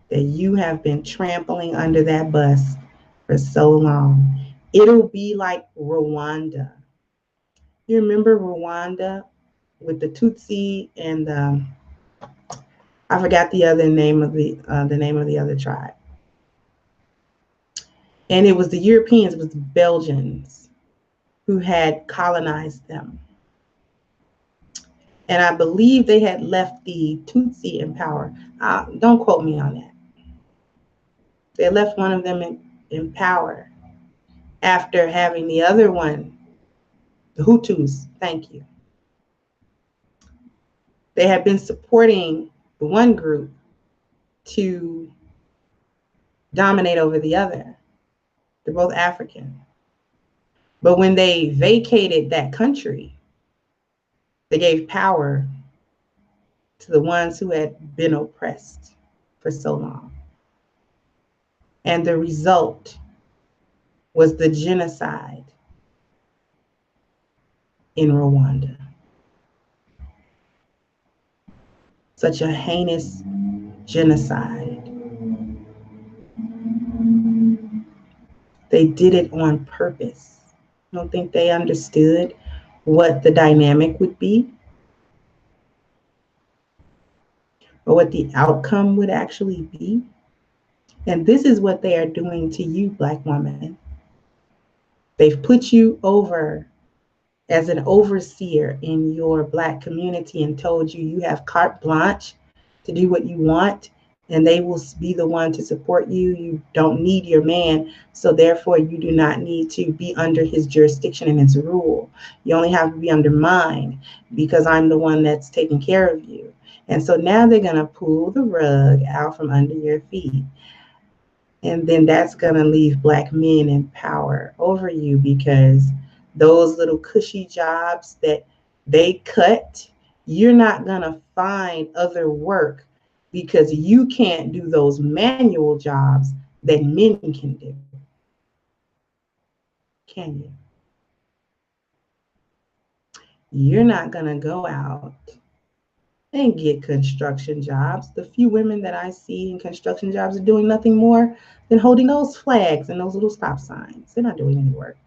that you have been trampling under that bus for so long. It'll be like Rwanda. You remember Rwanda with the Tutsi and I forgot the other name of the name of the other tribe. And it was the Europeans, it was the Belgians who had colonized them. And I believe they had left the Tutsi in power. Don't quote me on that. They left one of them in power after having the other one, the Hutus, thank you. They had been supporting the one group to dominate over the other. They're both African. But when they vacated that country, they gave power to the ones who had been oppressed for so long. And the result was the genocide in Rwanda. Such a heinous genocide. They did it on purpose. I don't think they understood what the dynamic would be or what the outcome would actually be. And this is what they are doing to you, Black woman. They've put you over as an overseer in your Black community and told you have carte blanche to do what you want, and they will be the one to support you. You don't need your man, so therefore you do not need to be under his jurisdiction and his rule. You only have to be under mine because I'm the one that's taking care of you. And so now they're going to pull the rug out from under your feet. And then that's going to leave Black men in power over you because those little cushy jobs that they cut, you're not going to find other work because you can't do those manual jobs that men can do. Can you? You're not going to go out and get construction jobs. The few women that I see in construction jobs are doing nothing more than holding those flags and those little stop signs. They're not doing any work.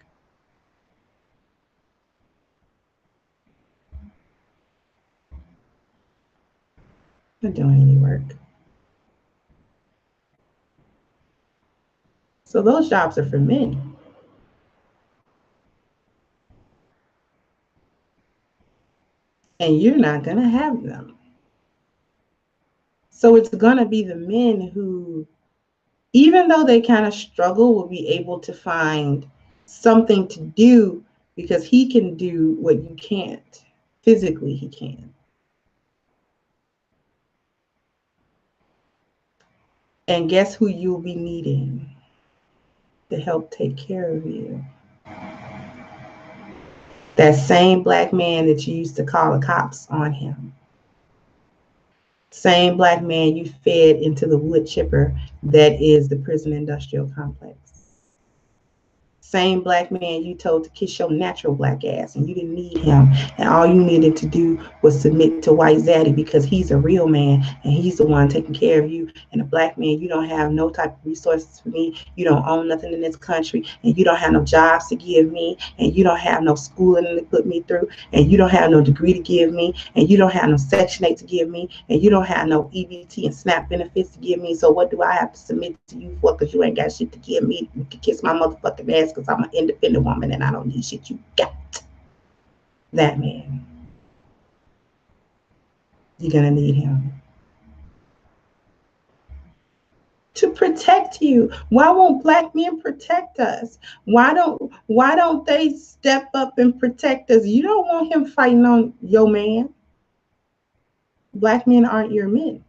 They're not doing any work. So those jobs are for men. And you're not going to have them. So it's going to be the men who, even though they kind of struggle, will be able to find something to do because he can do what you can't. Physically, he can. And guess who you'll be needing to help take care of you? That same black man that you used to call the cops on him. Same black man you fed into the wood chipper that is the prison industrial complex. Same black man you told to kiss your natural black ass and you didn't need him. And all you needed to do was submit to White Zaddy because he's a real man and he's the one taking care of you. And a black man, you don't have no type of resources for me. You don't own nothing in this country and you don't have no jobs to give me and you don't have no schooling to put me through and you don't have no degree to give me and you don't have no Section 8 to give me and you don't have no EBT and SNAP benefits to give me. So what do I have to submit to you for? Because you ain't got shit to give me. You can kiss my motherfucking ass because I'm an independent woman and I don't need shit you got. That man. You're going to need him to protect you. Why won't black men protect us? Why don't they step up and protect us? You don't want him fighting on your man. Black men aren't your men.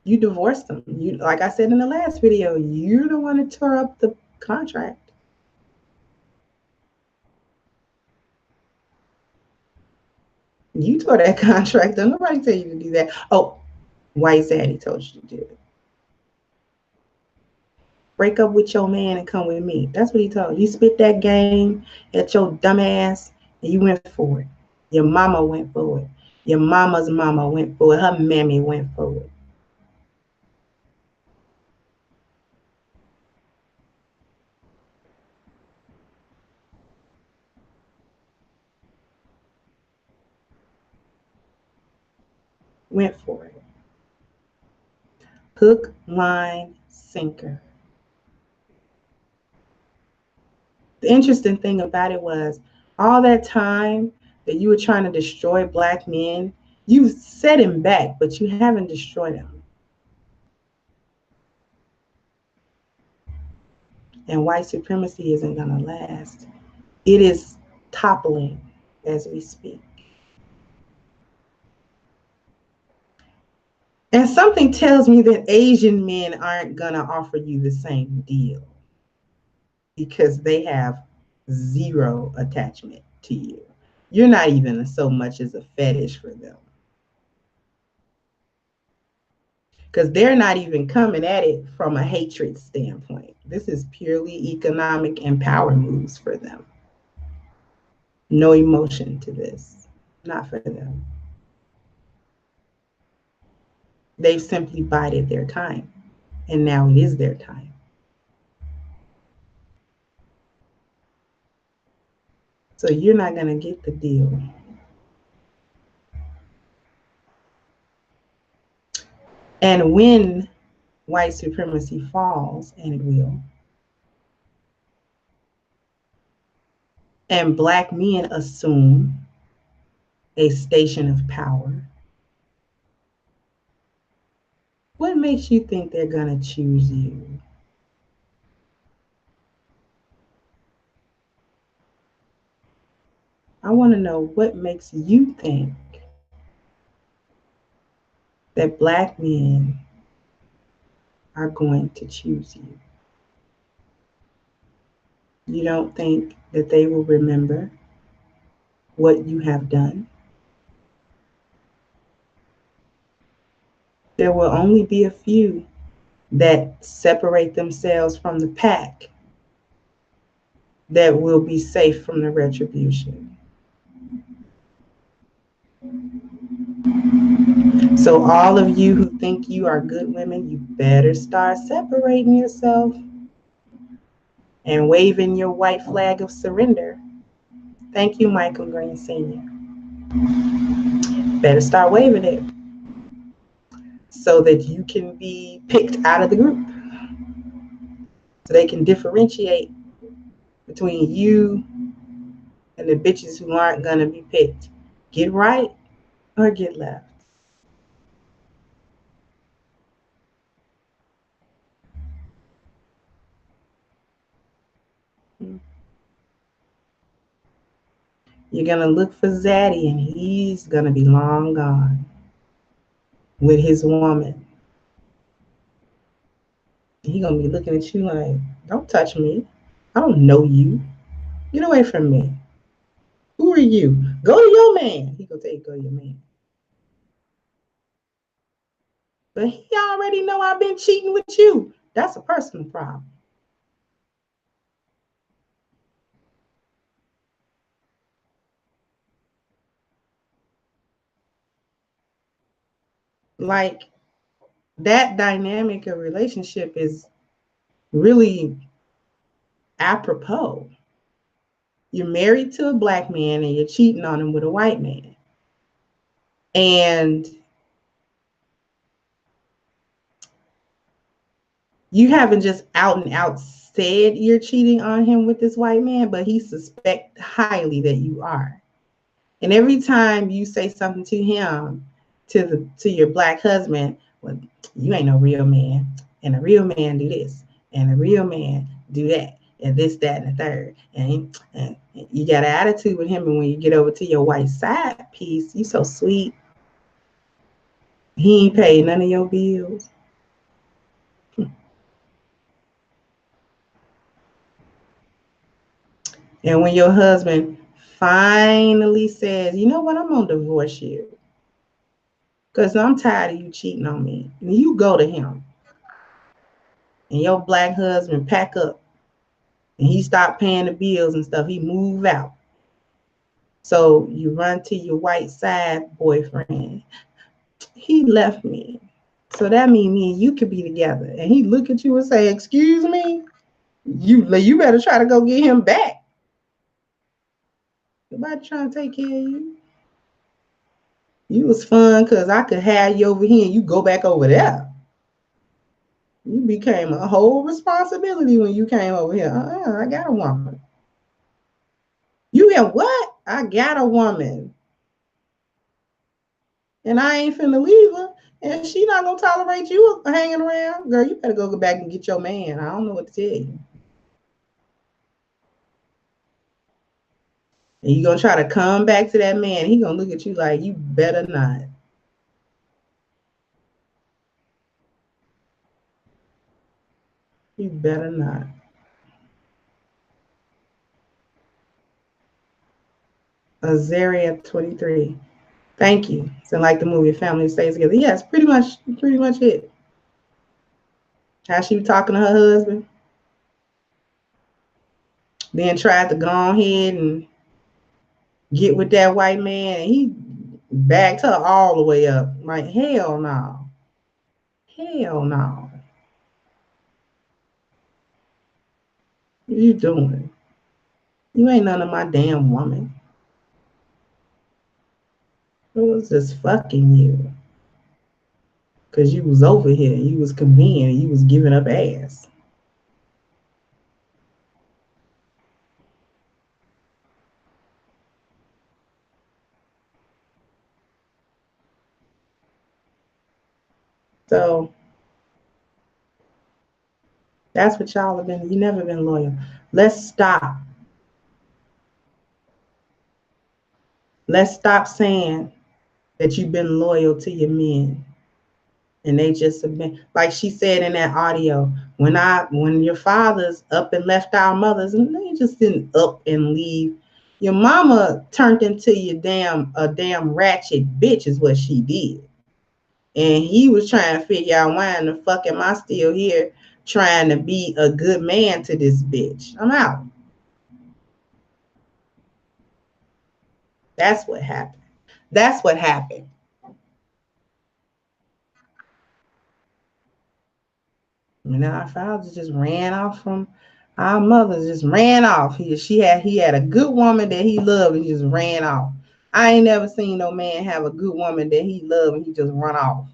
You divorced them. You, like I said in the last video, you're the one that tore up the contract. You tore that contract. Don't nobody tell you to do that. Oh, White Zaddy told you to do it. Break up with your man and come with me. That's what he told you. You spit that game at your dumb ass and you went for it. Your mama went for it. Your mama's mama went for it. Her mammy went for it. Went for it. Hook, line, sinker. The interesting thing about it was all that time that you were trying to destroy black men, you set him back, but you haven't destroyed him. And white supremacy isn't going to last. It is toppling as we speak. And something tells me that Asian men aren't going to offer you the same deal because they have zero attachment to you. You're not even so much as a fetish for them. Because they're not even coming at it from a hatred standpoint. This is purely economic and power moves for them. No emotion to this, not for them. They've simply bided their time, and now it is their time. So you're not going to get the deal. And when white supremacy falls, and it will, and black men assume a station of power, what makes you think they're going to choose you? I want to know what makes you think that black men are going to choose you. You don't think that they will remember what you have done? There will only be a few that separate themselves from the pack that will be safe from the retribution. So all of you who think you are good women, you better start separating yourself and waving your white flag of surrender. Thank you, Michael Green Sr. Better start waving it so that you can be picked out of the group. So they can differentiate between you and the bitches who aren't going to be picked. Get right or get left. You're going to look for Zaddy, and he's going to be long gone with his woman. He's going to be looking at you like, don't touch me. I don't know you. Get away from me. Who are you? Go to your man. He going to tell you, go to your man. But he already know I've been cheating with you. That's a personal problem. Like, that dynamic of relationship is really apropos. You're married to a black man and you're cheating on him with a white man. And you haven't just out and out said you're cheating on him with this white man, but he suspects highly that you are. And every time you say something to him, to your black husband, well, you ain't no real man, and a real man do this, and a real man do that, and this, that, and the third, and you got an attitude with him. And when you get over to your white side piece, you so sweet. He ain't paid none of your bills. And when your husband finally says, you know what, I'm gonna divorce you because I'm tired of you cheating on me, and you go to him, and your black husband pack up, and he stopped paying the bills and stuff, he move out. So you run to your white side boyfriend. He left me. So that means me and you could be together. And he look at you and say, excuse me, you better try to go get him back. Nobody trying to take care of you. You was fun because I could have you over here and you go back over there. You became a whole responsibility when you came over here. I got a woman. You got what? I got a woman. And I ain't finna leave her. And she not gonna tolerate you hanging around. Girl, you better go back and get your man. I don't know what to tell you. And you gonna try to come back to that man. He gonna look at you like, you better not. You better not. Azaria 23. Thank you. So like the movie Family Stays Together. Yes, pretty much it. How she was talking to her husband. Then tried to go ahead and get with that white man, and he backed her all the way up. Like, hell no. Hell no. What you doing? You ain't none of my damn woman. It was just fucking you. Because you was over here. You was convenient. You was giving up ass. So that's what y'all have been. You never been loyal. Let's stop. Let's stop saying that you've been loyal to your men. And they just have been, like she said in that audio, when your fathers up and left our mothers, and they just didn't up and leave. Your mama turned into a damn ratchet bitch is what she did. And he was trying to figure out why in the fuck am I still here trying to be a good man to this bitch. I'm out. That's what happened. That's what happened. And our fathers just ran off from our mothers, just ran off. He had a good woman that he loved and he just ran off. I ain't never seen no man have a good woman that he loved and he just run off.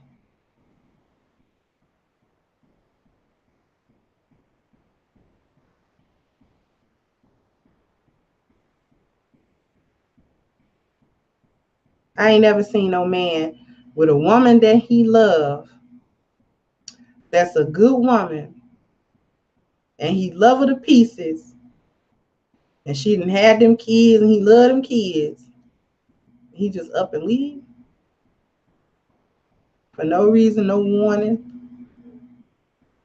I ain't never seen no man with a woman that he loved, that's a good woman, and he love her to pieces, and she didn't have them kids, and he loved them kids. He just up and leave for no reason, no warning.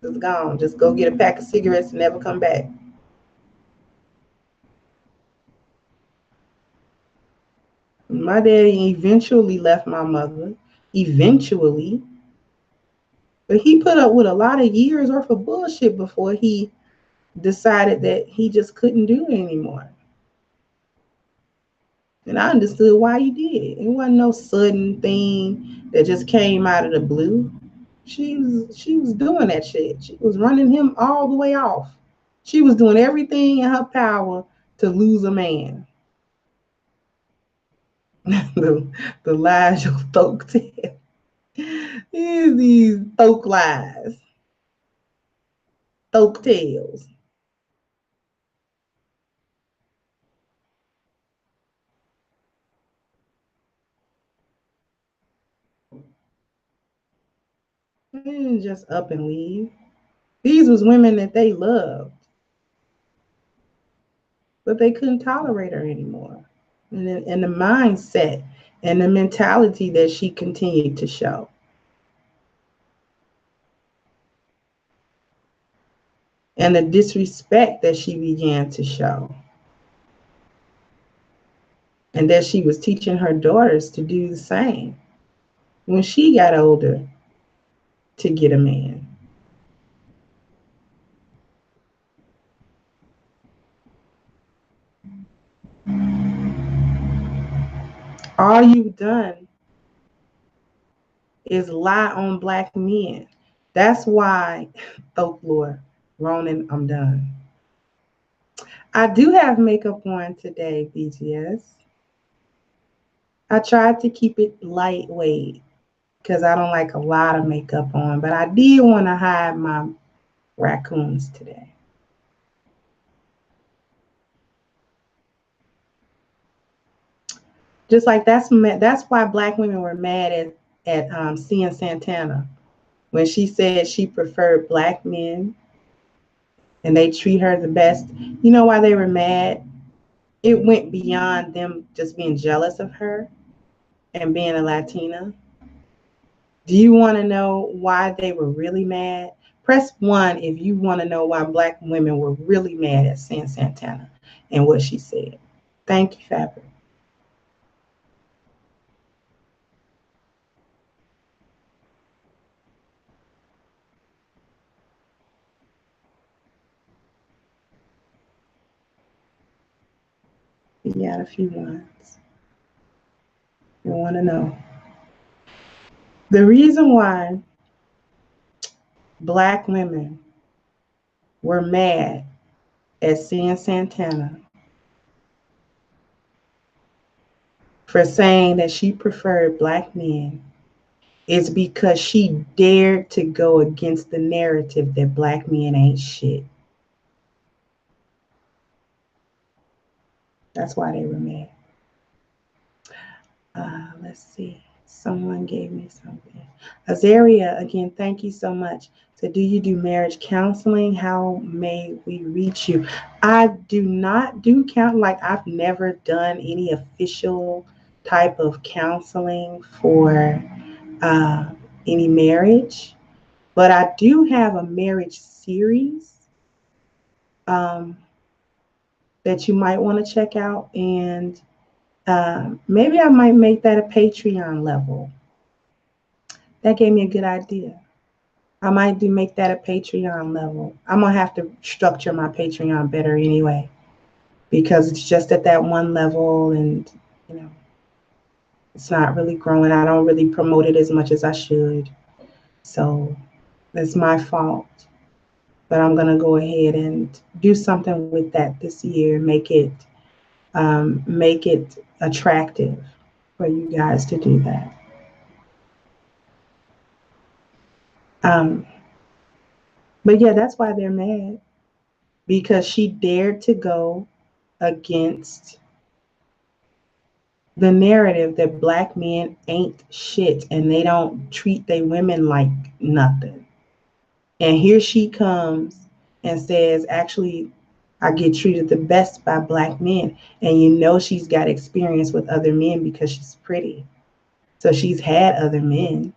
Just gone. Just go get a pack of cigarettes and never come back. My daddy eventually left my mother. Eventually. But he put up with a lot of years worth of bullshit before he decided that he just couldn't do it anymore. And I understood why he did. It wasn't no sudden thing that just came out of the blue. She was doing that shit. She was running him all the way off. She was doing everything in her power to lose a man. the lies your folk tell. These folk lies. Folk tales. They didn't just up and leave. These was women that they loved. But they couldn't tolerate her anymore. And the mindset and the mentality that she continued to show. And the disrespect that she began to show. And that she was teaching her daughters to do the same when she got older to get a man. All you've done is lie on Black men. That's why, folklore, Ronan, I'm done. I do have makeup on today, BGS. I tried to keep it lightweight because I don't like a lot of makeup on, but I did want to hide my raccoons today. Just like that's why Black women were mad at Cien Santana when she said she preferred Black men and they treat her the best. You know why they were mad? It went beyond them just being jealous of her and being a Latina. Do you want to know why they were really mad? Press 1 if you want to know why Black women were really mad at Cien Santana and what she said. Thank you, Fabric. You got a few ones. You want to know. The reason why Black women were mad at Cien Santana for saying that she preferred Black men is because she dared to go against the narrative that Black men ain't shit. That's why they were mad. Let's see. Someone gave me something. Azaria, again, thank you so much. So do you do marriage counseling? How may we reach you? I do not do like I've never done any official type of counseling for any marriage, but I do have a marriage series that you might want to check out, and maybe I might make that a Patreon level. That gave me a good idea. I might make that a Patreon level. I'm gonna have to structure my Patreon better anyway, because it's just at that one level, and you know, it's not really growing. I don't really promote it as much as I should. So that's my fault. but I'm going to go ahead and do something with that this year, make it attractive for you guys to do that. But yeah, that's why they're mad, because she dared to go against the narrative that black men ain't shit and they don't treat their women like nothing. And here she comes and says, actually, I get treated the best by black men. And you know she's got experience with other men because she's pretty. So she's had other men.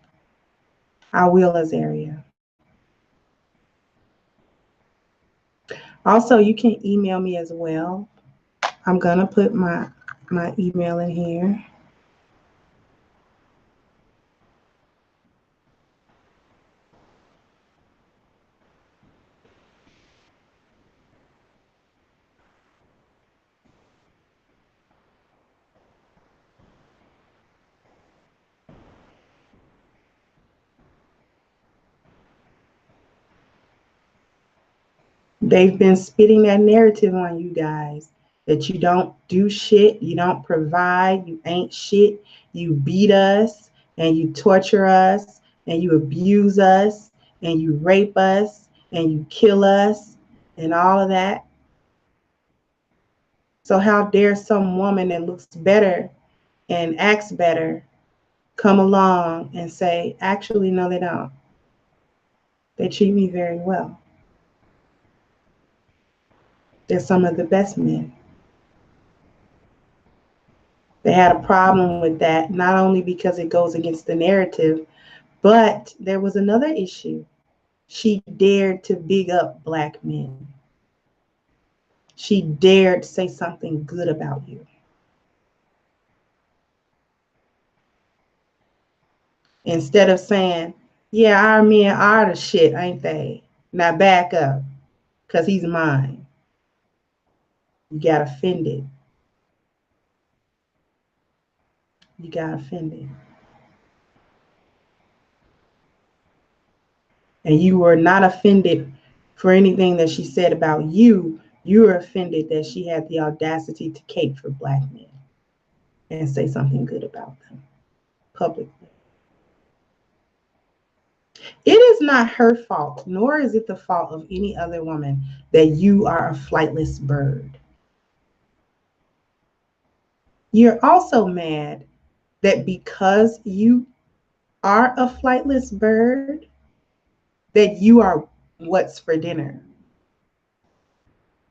I will, Azaria. Also, you can email me as well. I'm gonna put my email in here. They've been spitting that narrative on you guys that you don't do shit, you don't provide, you ain't shit, you beat us and you torture us and you abuse us and you rape us and you kill us and all of that. So how dare some woman that looks better and acts better come along and say, actually, no, they don't. They treat me very well. They're some of the best men. They had a problem with that, not only because it goes against the narrative, but there was another issue. She dared to big up black men. She dared say something good about you. Instead of saying, yeah, our men are the shit, ain't they? Now back up, because he's mine. You got offended. You got offended. And you were not offended for anything that she said about you. You were offended that she had the audacity to cape for black men and say something good about them publicly. It is not her fault, nor is it the fault of any other woman that you are a flightless bird. You're also mad that because you are a flightless bird, that you are what's for dinner.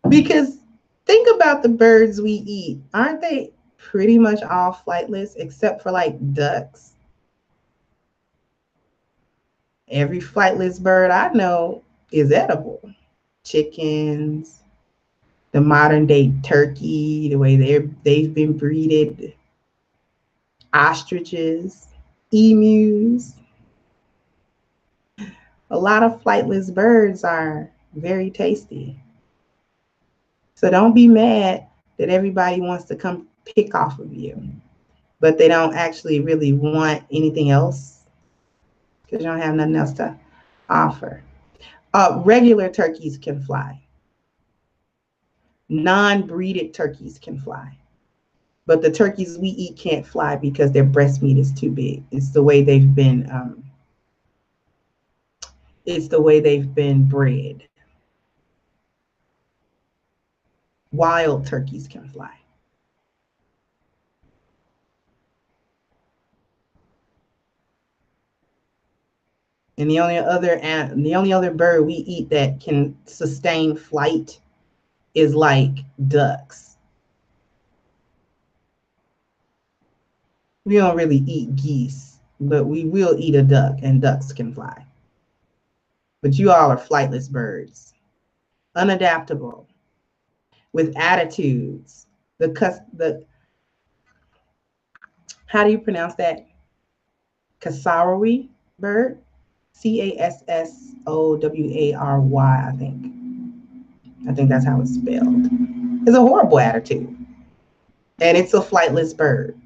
Because think about the birds we eat. Aren't they pretty much all flightless except for like ducks? Every flightless bird I know is edible. Chickens, the modern day turkey, the way they've been breeded, ostriches, emus. A lot of flightless birds are very tasty. So don't be mad that everybody wants to come pick off of you, but they don't actually really want anything else because you don't have nothing else to offer. Regular turkeys can fly. Non-breeded turkeys can fly. But the turkeys we eat can't fly because their breast meat is too big. It's the way they've been bred. Wild turkeys can fly. And the only other bird we eat that can sustain flight is like ducks. We don't really eat geese, but we will eat a duck, and ducks can fly. But you all are flightless birds, unadaptable, with attitudes. How do you pronounce that? Cassowary bird, Cassowary, I think. I think that's how it's spelled. It's a horrible attitude, and it's a flightless bird.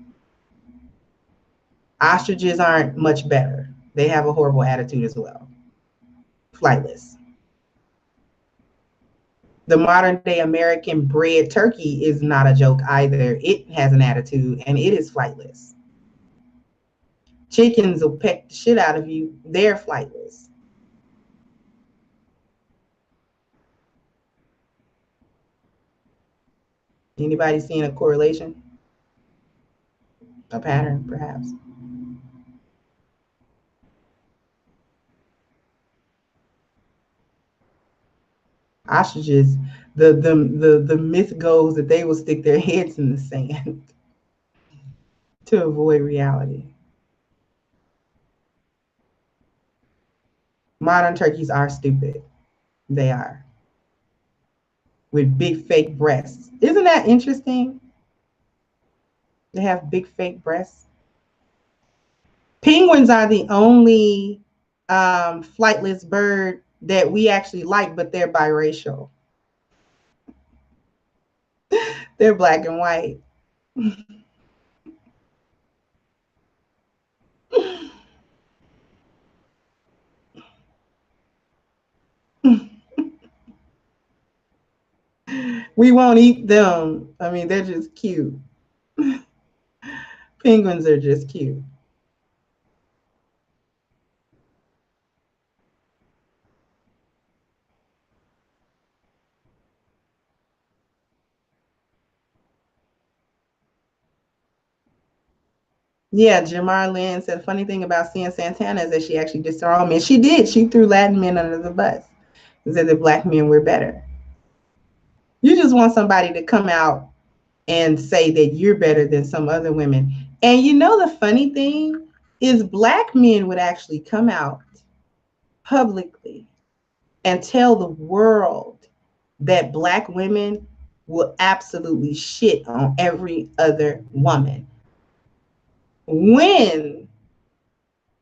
Ostriches aren't much better. They have a horrible attitude as well. Flightless. The modern day American bred turkey is not a joke either. It has an attitude and it is flightless. Chickens will peck the shit out of you. They're flightless. Anybody seeing a correlation? A pattern, perhaps? Ostriches, the myth goes that they will stick their heads in the sand to avoid reality. Modern turkeys are stupid. They are. With big fake breasts. Isn't that interesting? They have big fake breasts. Penguins are the only flightless bird that we actually like, but they're biracial. They're black and white. We won't eat them. I mean, they're just cute. Penguins are just cute. Yeah, Jamar Lynn said the funny thing about seeing Santana is that she actually dissed her own men. She did. She threw Latin men under the bus and said that black men were better. You just want somebody to come out and say that you're better than some other women. And you know the funny thing is black men would actually come out publicly and tell the world that black women will absolutely shit on every other woman when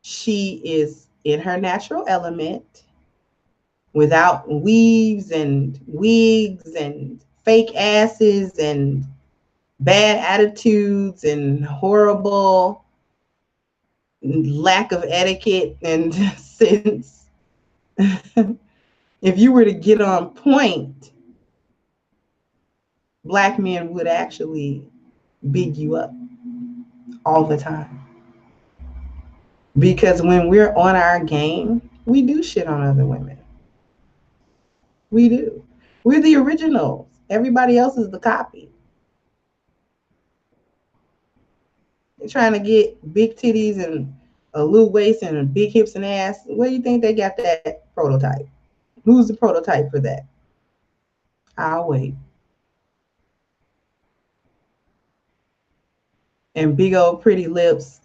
she is in her natural element without weaves and wigs and fake asses and bad attitudes and horrible lack of etiquette and sense. If you were to get on point, black men would actually big you up all the time. Because when we're on our game, we do shit on other women. We do. We're the originals. Everybody else is the copy. They're trying to get big titties and a little waist and big hips and ass. Where do you think they got that prototype? Who's the prototype for that? I'll wait. And big old pretty lips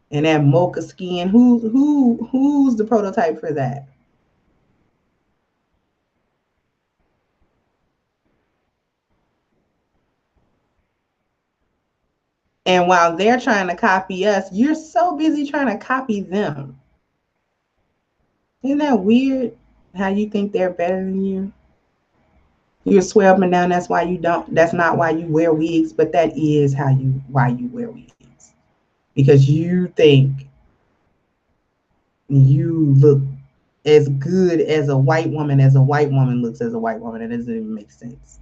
and that mocha skin. Who's the prototype for that? And while they're trying to copy us, you're so busy trying to copy them. Isn't that weird? How you think they're better than you? You swear up and down that's why you don't, that's not why you wear wigs, but that is why you wear wigs. Because you think you look as good as a white woman looks as a white woman. It doesn't even make sense.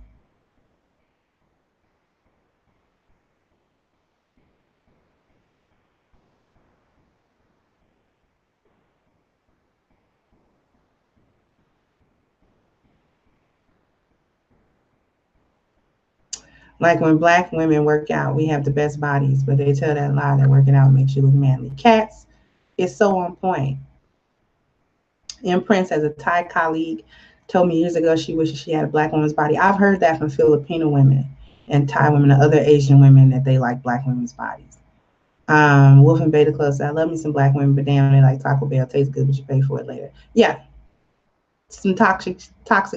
Like when black women work out, we have the best bodies, but they tell that lie that working out makes you look manly. Cats is so on point. M. Prince, as a Thai colleague, told me years ago she wishes she had a black woman's body. I've heard that from Filipino women and Thai women and other Asian women that they like black women's bodies. Wolf and Beta Club said, I love me some black women, but damn, they like Taco Bell. Tastes good, but you pay for it later. Yeah. Some toxic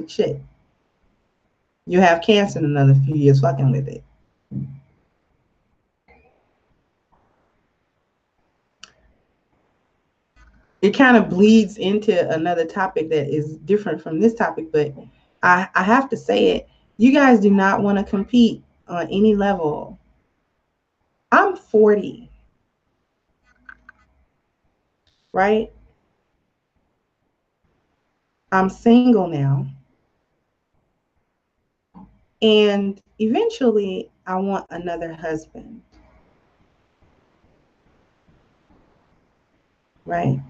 shit. You have cancer in another few years fucking with it. It kind of bleeds into another topic that is different from this topic, but I have to say it. You guys do not want to compete on any level. I'm 40, right? I'm single now. And eventually, I want another husband. Right?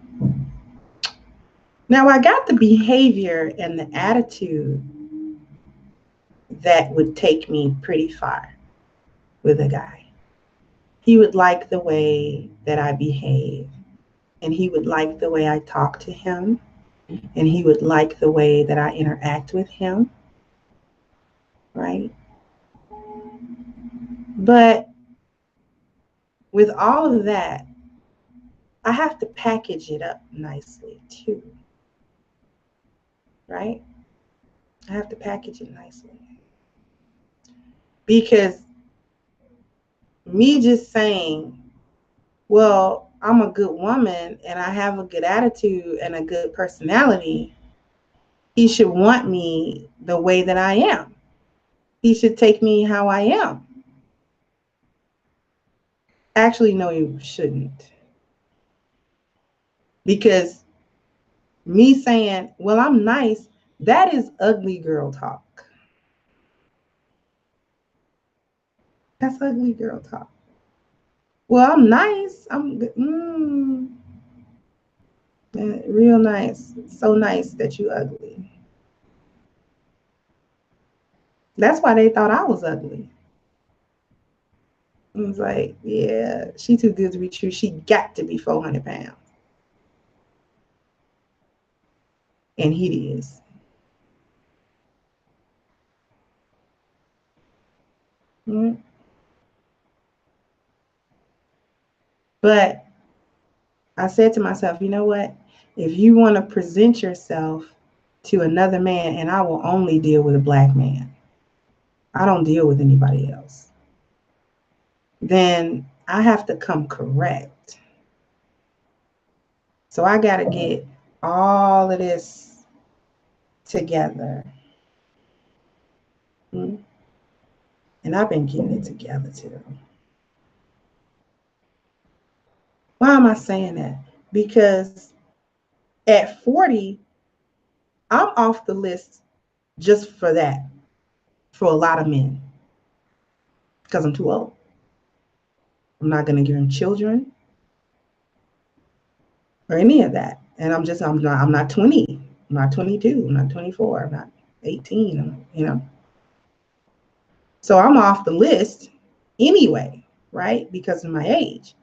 Now, I got the behavior and the attitude that would take me pretty far with a guy. He would like the way that I behave, and he would like the way I talk to him, and he would like the way that I interact with him, right? But with all of that, I have to package it up nicely too, right? I have to package it nicely. Because me just saying, well, I'm a good woman and I have a good attitude and a good personality, he should want me the way that I am. He should take me how I am. Actually, no, you shouldn't. Because me saying, well, I'm nice, that is ugly girl talk. That's ugly girl talk. Well, I'm nice. I'm real nice. So nice that you ugly. That's why they thought I was ugly. It was like, yeah, she too good to be true. She got to be 400 pounds. And he is. Mm-hmm. But I said to myself, you know what? If you want to present yourself to another man, and I will only deal with a black man, I don't deal with anybody else, then I have to come correct. So I got to get all of this together. And I've been getting it together too. Why am I saying that? Because at 40, I'm off the list just for that, for a lot of men, because I'm too old. I'm not going to give them children or any of that. And I'm not 20. I'm not 22. I'm not 24. I'm not 18. So I'm off the list anyway, right? Because of my age.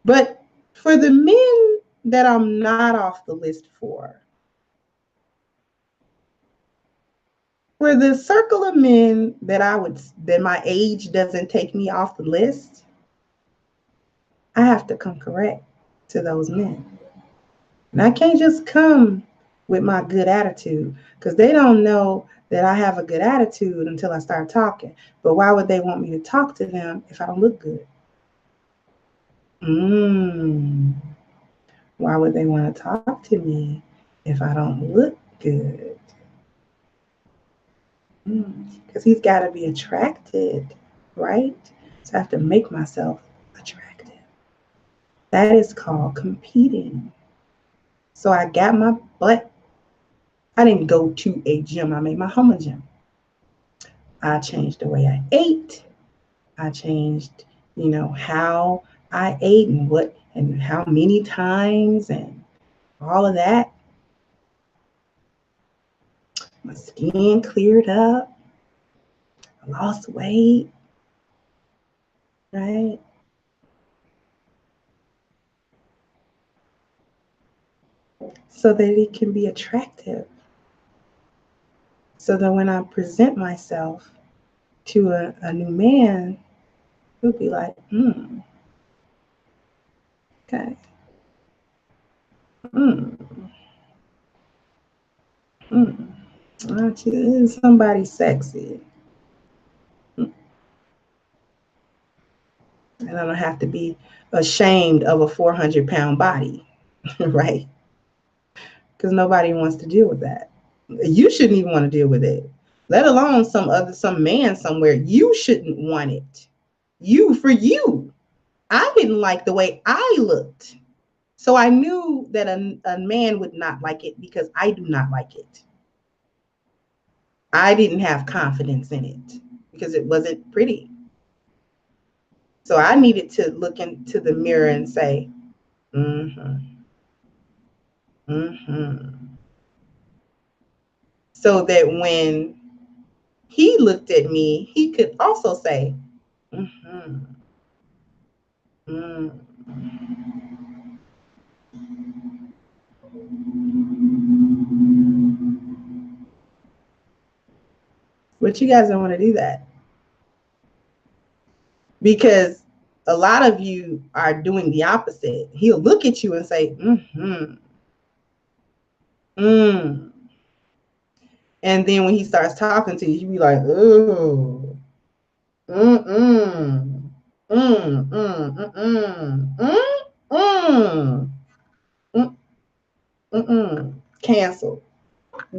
But for the men that I'm not off the list for the circle of men that my age doesn't take me off the list, I have to come correct to those men. And I can't just come with my good attitude, because they don't know that I have a good attitude until I start talking. But why would they want me to talk to them if I don't look good? Why would they want to talk to me if I don't look good? Because he's got to be attracted, right? So I have to make myself attractive. That is called competing. So I got my butt. I didn't go to a gym. I made my home a gym. I changed the way I ate. I changed, how I ate and what and how many times and all of that. My skin cleared up. I lost weight. Right? So that it can be attractive. So that when I present myself to a new man, he'll be like, okay. Aren't you somebody sexy? And I don't have to be ashamed of a 400-pound body, right? Because nobody wants to deal with that. You shouldn't even want to deal with it, let alone some man somewhere. You shouldn't want it. For you. I didn't like the way I looked. So I knew that a man would not like it because I do not like it. I didn't have confidence in it because it wasn't pretty. So I needed to look into the mirror and say, mm-hmm, mm-hmm. So that when he looked at me, he could also say, mm-hmm, mm. But you guys don't want to do that. Because a lot of you are doing the opposite. He'll look at you and say, mm-hmm, mm. And then when he starts talking to you, you be like, oh, mm-mm, mm, mm, mm, mm, mm, mm, cancel,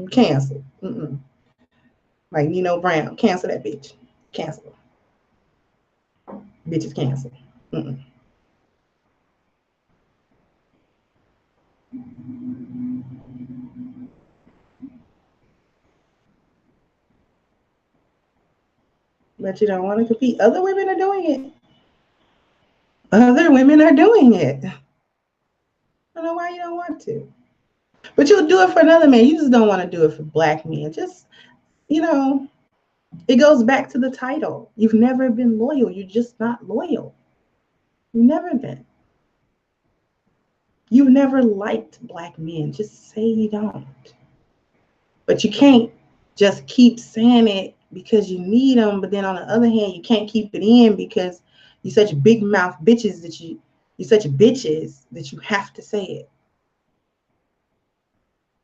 cancel, like Nino Brown, cancel that bitch, cancel, bitches cancel. Mm-mm. But you don't want to compete. Other women are doing it. Other women are doing it. I don't know why you don't want to. But you'll do it for another man. You just don't want to do it for black men. Just, you know, it goes back to the title. You've never been loyal. You're just not loyal. You've never been. You've never liked black men. Just say you don't. But you can't just keep saying it because you need them. But then on the other hand, you can't keep it in because you're such big mouth bitches that you're such bitches that you have to say it.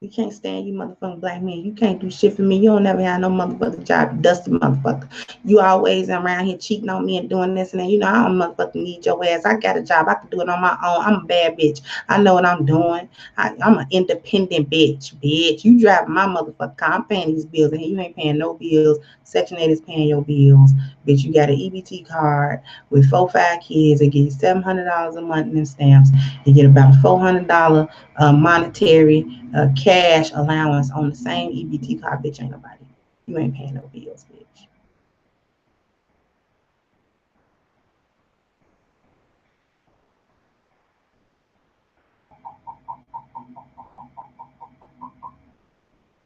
You can't stand you motherfucking black men. You can't do shit for me. You don't never have no motherfucking job, you dusty motherfucker. You always around here cheating on me and doing this and that. You know, I don't motherfucking need your ass. I got a job. I can do it on my own. I'm a bad bitch. I know what I'm doing. I'm an independent bitch. You driving my motherfucking car. I'm paying these bills and you ain't paying no bills. Section 8 is paying your bills. Bitch, you got an EBT card with 4-5 kids. They give you $700 a month in stamps. You get about a $400 monetary cash allowance on the same EBT card. Bitch, ain't nobody. You ain't paying no bills, bitch.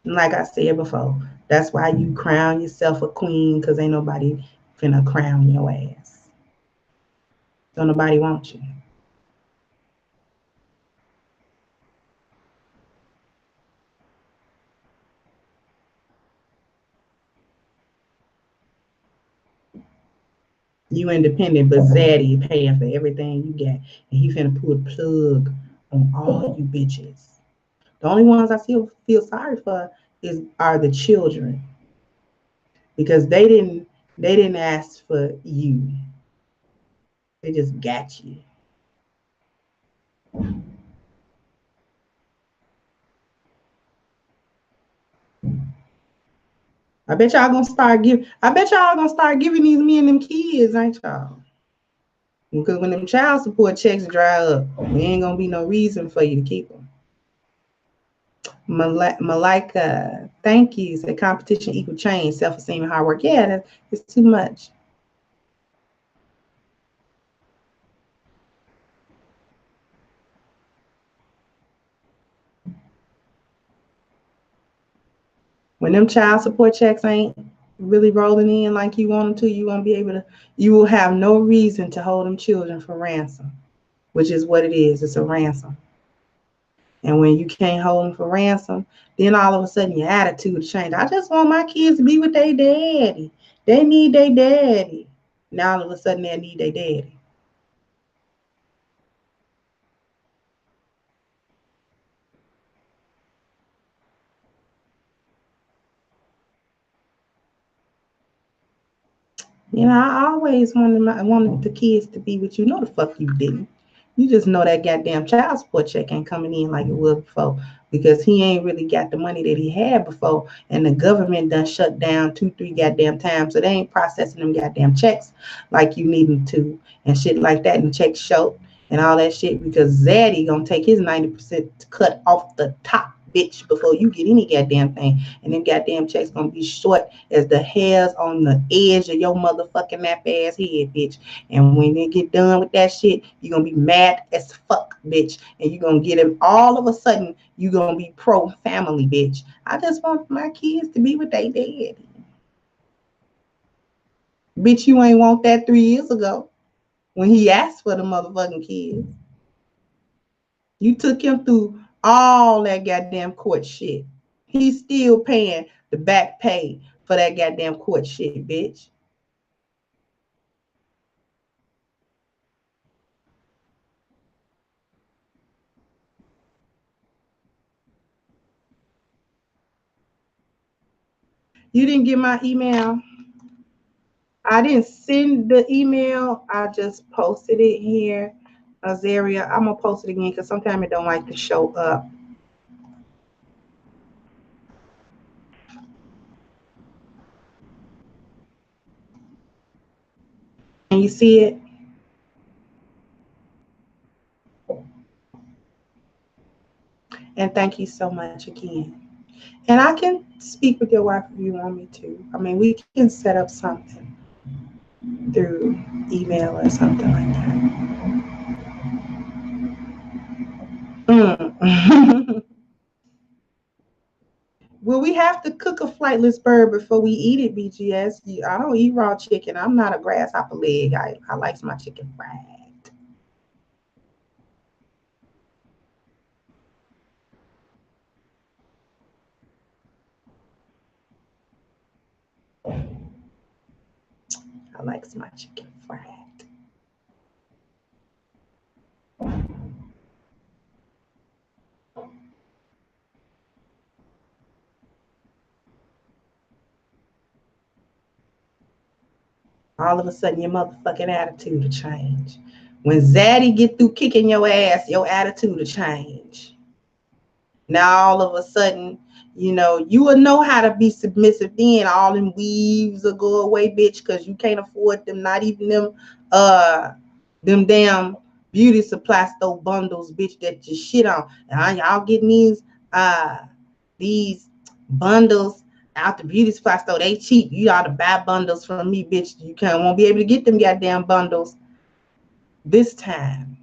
And like I said before, that's why you crown yourself a queen, because ain't nobody finna crown your ass. Don't nobody want you. You independent, but Zaddy paying for everything you got. And he finna put a plug on all you bitches. The only ones I still feel sorry for are the children. Because they didn't ask for you. They just got you. I bet y'all gonna start giving these men them kids, ain't y'all? Because when them child support checks dry up, there ain't gonna be no reason for you to keep them. Malika, thank you. Say competition equal change, self-esteem and hard work. Yeah, it's too much. When them child support checks ain't really rolling in like you want them to, you will have no reason to hold them children for ransom, which is what it is. It's a ransom. And when you can't hold them for ransom, then all of a sudden your attitude changes. I just want my kids to be with their daddy. They need their daddy. Now all of a sudden they need their daddy. You know, I always wanted the kids to be with you. No, the fuck you didn't. You just know that goddamn child support check ain't coming in like it was before, because he ain't really got the money that he had before, and the government done shut down 2-3 goddamn times, so they ain't processing them goddamn checks like you need them to, and shit like that, and checks show. and all that shit, because Zaddy gonna take his 90% cut off the top, bitch, before you get any goddamn thing. And them goddamn checks gonna be short as the hairs on the edge of your motherfucking nap ass head, bitch. And when they get done with that shit, you're gonna be mad as fuck, bitch. And you're gonna get them all of a sudden, you're gonna be pro family, bitch. I just want my kids to be with their daddy. Bitch, you ain't want that 3 years ago when he asked for the motherfucking kids. You took him through all that goddamn court shit. He's still paying the back pay for that goddamn court shit, bitch. You didn't get my email? I didn't send the email. I just posted it here. Azaria, I'm going to post it again because sometimes it don't like to show up. Can you see it? And thank you so much again. And I can speak with your wife if you want me to. I mean, we can set up something through email or something like that. Will we have to cook a flightless bird before we eat it, BGS? I don't eat raw chicken. I'm not a grasshopper leg. I like my chicken fried. I like my chicken fried. All of a sudden, your motherfucking attitude will change. When Zaddy get through kicking your ass, your attitude will change. Now, all of a sudden, you will know how to be submissive then. All them weaves will go away, bitch, because you can't afford them, not even them damn beauty supply store bundles, bitch, that you shit on. And y'all getting these bundles out the beauty supply store. They cheap. You ought to buy bundles from me, bitch. You won't be able to get them goddamn bundles this time.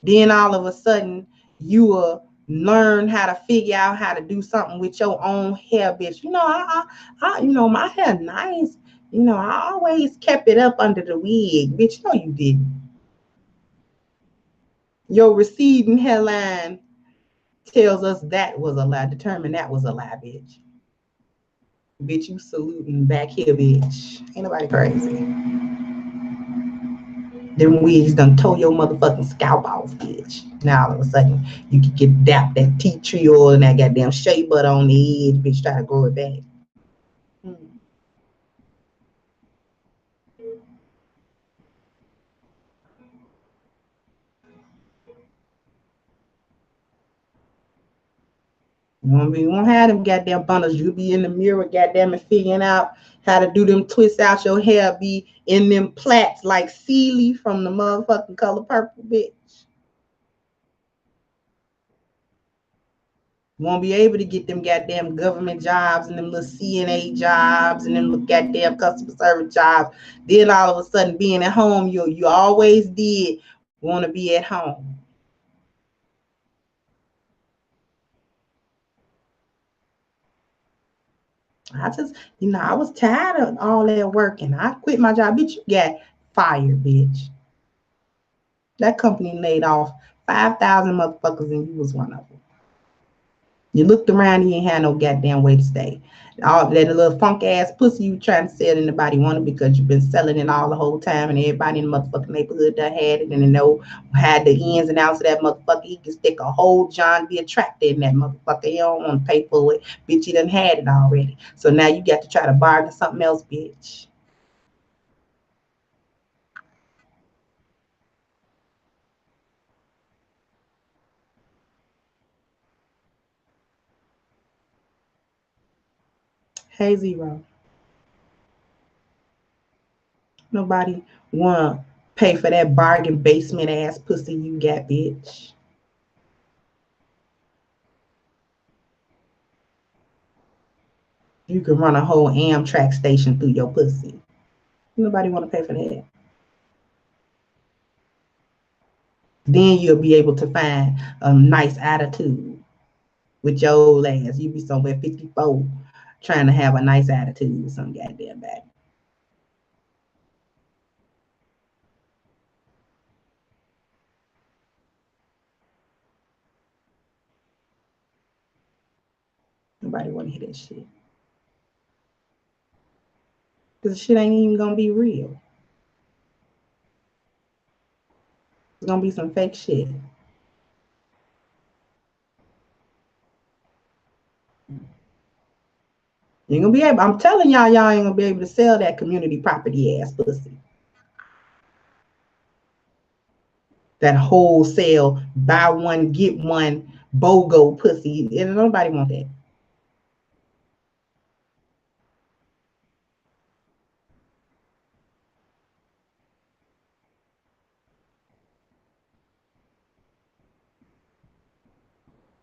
Then all of a sudden, you will learn how to figure out how to do something with your own hair, bitch. My hair nice. I always kept it up under the wig, bitch. No, you didn't. Your receding hairline tells us that was a lie. Determine that was a lie, bitch. Bitch, you saluting back here, bitch. Ain't nobody crazy. Them wigs done tore your motherfucking scalp off, bitch. Now all of a sudden you can get that tea tree oil and that goddamn shea butter on the edge, bitch. Try to grow it back. You won't have them goddamn bundles. You'll be in the mirror, goddamn it, figuring out how to do them twists out your hair. Be in them plaits like Celie from the motherfucking Color Purple, bitch. Won't be able to get them goddamn government jobs and them little CNA jobs and them little goddamn customer service jobs. Then all of a sudden being at home, you always did want to be at home. I was tired of all that working. I quit my job. Bitch, you got fired, bitch. That company laid off 5,000 motherfuckers and you was one of them. You looked around and you ain't had no goddamn way to stay. All that little funk ass pussy you trying to sell, and nobody wanted because you've been selling it all the whole time, and everybody in the motherfucking neighborhood that had it and they know had the ins and outs of that motherfucker. He can stick a whole John Deere tractor in that motherfucker. He don't want to pay for it. Bitch, you done had it already. So now you got to try to bargain something else, bitch. Hey, Zero. Nobody want to pay for that bargain basement ass pussy you got, bitch. You can run a whole Amtrak station through your pussy. Nobody want to pay for that. Then you'll be able to find a nice attitude with your old ass. You be somewhere 54 trying to have a nice attitude with some goddamn back. Nobody want to hear that shit. Because the shit ain't even going to be real. It's going to be some fake shit. You ain't gonna be able, I'm telling y'all ain't gonna be able to sell that community property ass pussy. That wholesale buy one, get one BOGO pussy. And nobody want that.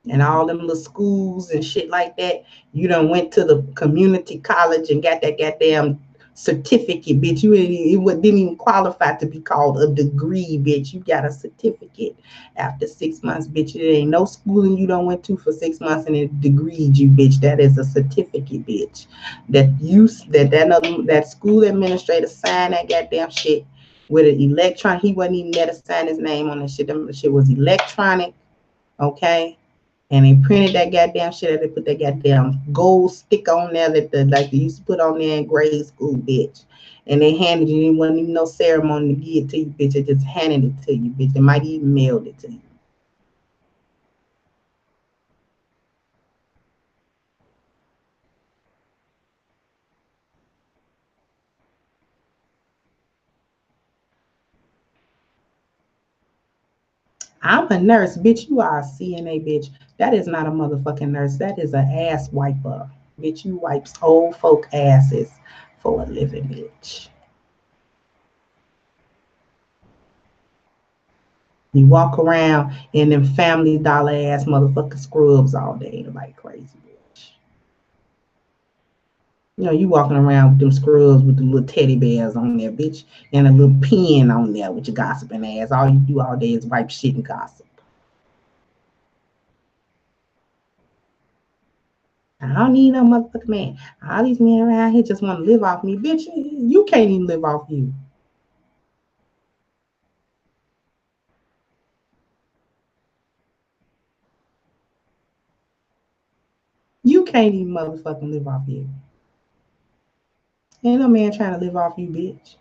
And all them little schools and shit like that. You done went to the community college and got that goddamn certificate, bitch. It didn't even qualify to be called a degree, bitch. You got a certificate after 6 months, bitch. It ain't no schooling you done went to for 6 months and it degreed you, bitch. That is a certificate, bitch. That school administrator signed that goddamn shit with an electron. He wasn't even there to sign his name on that shit. That shit was electronic, okay? And they printed that goddamn shit and they put that goddamn gold stick on there that like they used to put on there in grade school, bitch. And they handed you, it wasn't even no ceremony to give it to you, bitch. They just handed it to you, bitch. They might even mailed it to you. I'm a nurse, bitch. You are a CNA, bitch. That is not a motherfucking nurse. That is an ass wiper. Bitch, you wipes old folk asses for a living, bitch. You walk around in them Family Dollar ass motherfucking scrubs all day like crazy, bitch. You know, you walking around with them scrubs with the little teddy bears on there, bitch, and a little pen on there with your gossiping ass. All you do all day is wipe shit and gossip. I don't need no motherfucking man. All these men around here just want to live off me. Bitch, you can't even live off you. You can't even motherfucking live off you. Ain't no man trying to live off you, bitch.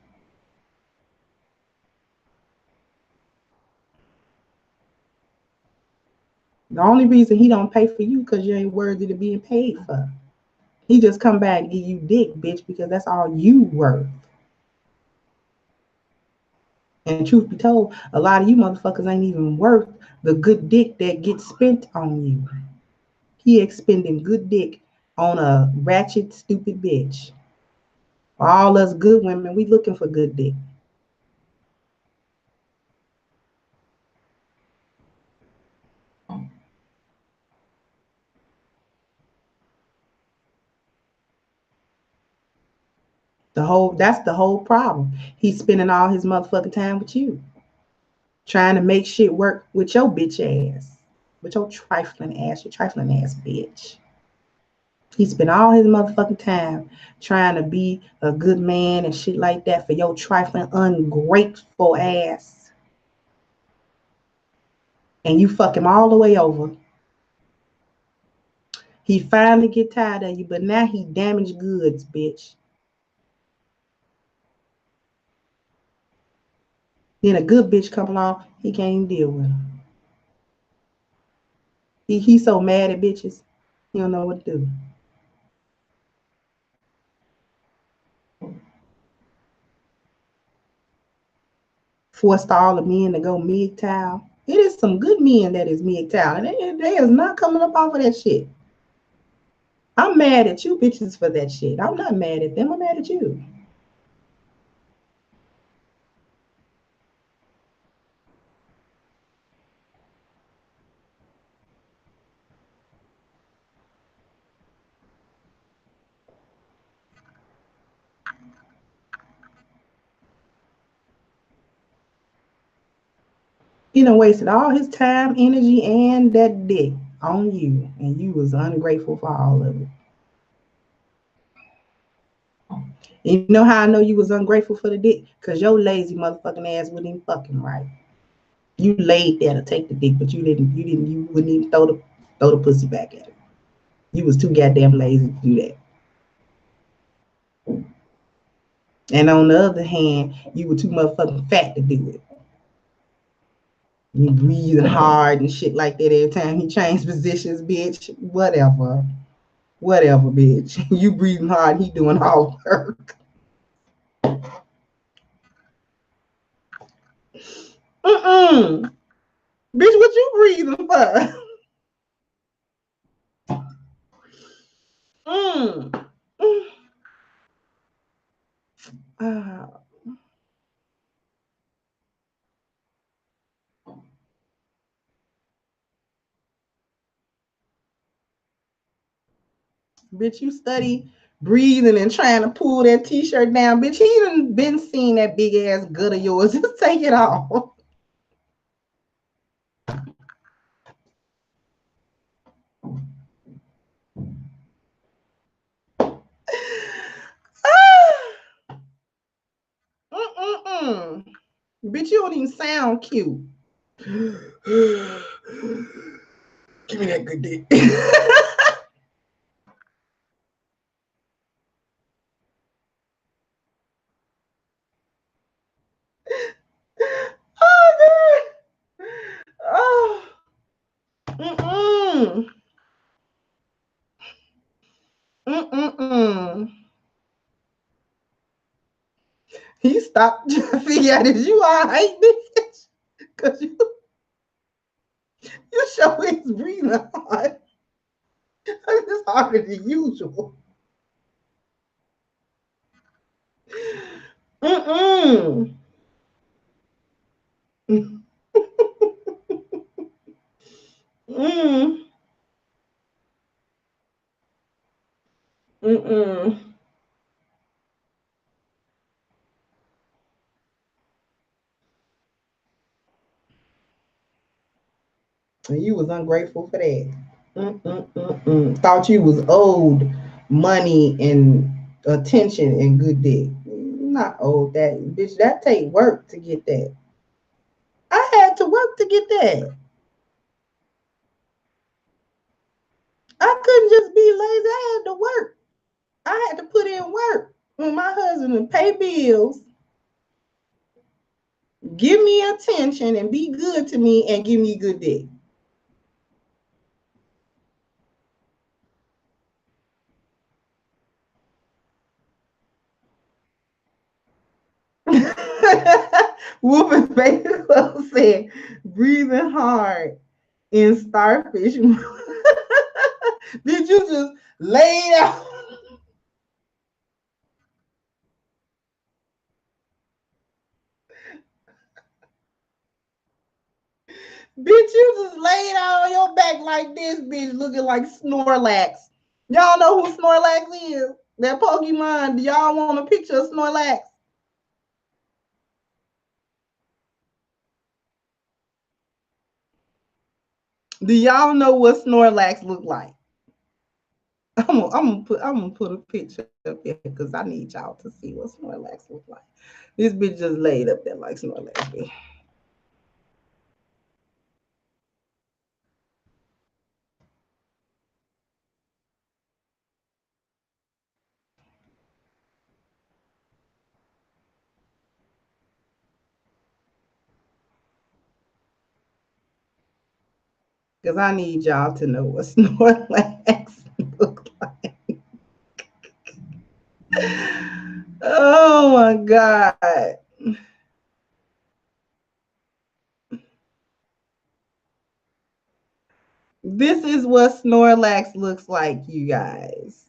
The only reason he don't pay for you because you ain't worthy to being paid for. He just come back and give you dick, bitch, because that's all you worth. And truth be told, a lot of you motherfuckers ain't even worth the good dick that gets spent on you. He expending good dick on a ratchet, stupid bitch. All us good women, we looking for good dick. That's the whole problem. He's spending all his motherfucking time with you. Trying to make shit work with your bitch ass. With your trifling ass bitch. He spent all his motherfucking time trying to be a good man and shit like that for your trifling, ungrateful ass. And you fuck him all the way over. He finally get tired of you, but now he damaged goods, bitch. Then a good bitch come along, he can't even deal with her. He's so mad at bitches, he don't know what to do. Forced all the men to go MGTOW. It is some good men that is MGTOW, and they is not coming up off of that shit. I'm mad at you bitches for that shit. I'm not mad at them. I'm mad at you. He done wasted all his time, energy, and that dick on you, and you was ungrateful for all of it. You know how I know you was ungrateful for the dick? Because your lazy motherfucking ass wouldn't even fucking right. You laid there to take the dick, but you wouldn't even throw the pussy back at it. You was too goddamn lazy to do that. And on the other hand, you were too motherfucking fat to do it. You breathing hard and shit like that every time he changed positions, bitch. Whatever. Whatever, bitch. You breathing hard, he doing all the work. Mm-mm. Bitch, what you breathing for? Mm. Uh, bitch, you study breathing and trying to pull that t-shirt down. Bitch, he done been seeing that big ass gut of yours. Just take it off. Mm-mm-mm. Bitch, you don't even sound cute. Give me that good dick. Oh, God. Oh. Mm-mm. Mm-mm-mm. He stopped trying to figure out if you all right, bitch. Because you show his breathing hard. It's harder than usual. Mm-mm. Mm. Mm-mm. And you was ungrateful for that. Mm-mm-mm-mm. Thought you was owed money and attention and good dick. Not owed that. Bitch, that take work to get that. I had to work to get that. I couldn't just be lazy. I had to work. I had to put in work. When my husband would pay bills, give me attention and be good to me and give me good dick. Whooping baby clothes said, breathing hard in starfish. Did you just lay out? Bitch, you just laid out on your back like this, bitch, looking like Snorlax. Y'all know who Snorlax is? That Pokemon. Do y'all want a picture of Snorlax? Do y'all know what Snorlax look like? I'm gonna put a picture up here because I need y'all to see what Snorlax look like. This bitch just laid up there like Snorlax. Because I need y'all to know what Snorlax look like. Oh my God. This is what Snorlax looks like, you guys.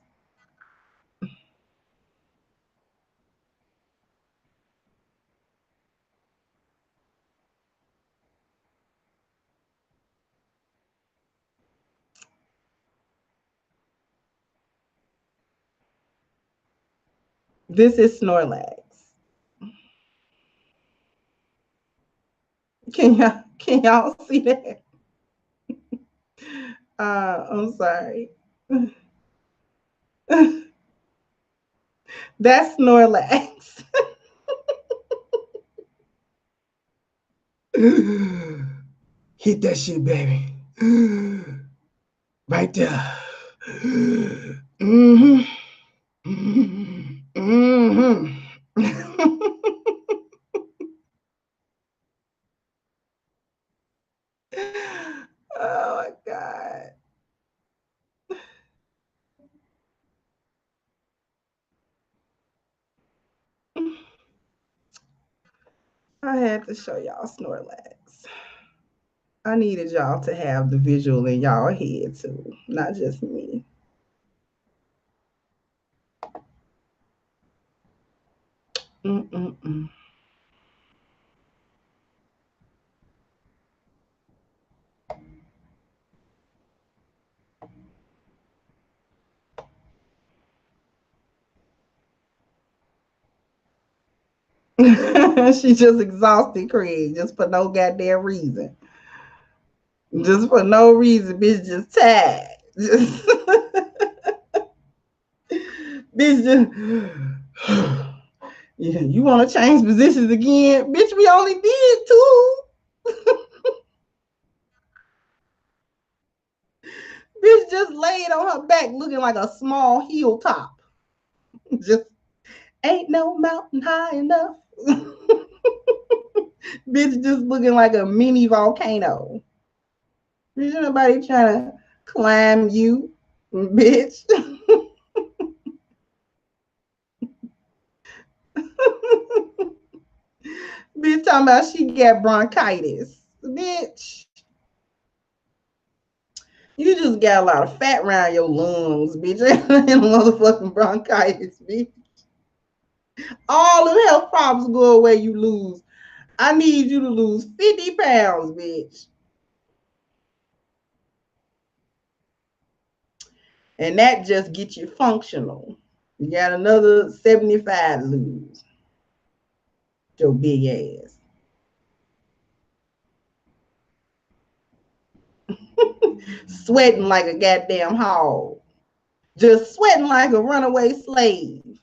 This is Snorlax. Can y'all Can y'all see that? I'm sorry. That's Snorlax. Hit that shit, baby. Right there. Mm-hmm. Mm-hmm. Oh my God. I had to show y'all Snorlax. I needed y'all to have the visual in y'all head too, not just me. Mm-mm-mm. She just exhausted Craig just for no goddamn reason. Just for no reason, bitch just tired. Just bitch just yeah, you wanna change positions again? Bitch, we only did two. Bitch just laid on her back looking like a small hilltop. Just ain't no mountain high enough. Bitch just looking like a mini volcano. Bitch, nobody trying to climb you, bitch. Bitch talking about she got bronchitis. Bitch, you just got a lot of fat around your lungs, bitch. And motherfucking bronchitis, bitch. All the health problems go away, you lose. I need you to lose 50 pounds, bitch. And that just gets you functional. You got another 75 to lose. Your big ass. Sweating like a goddamn hog. Just sweating like a runaway slave.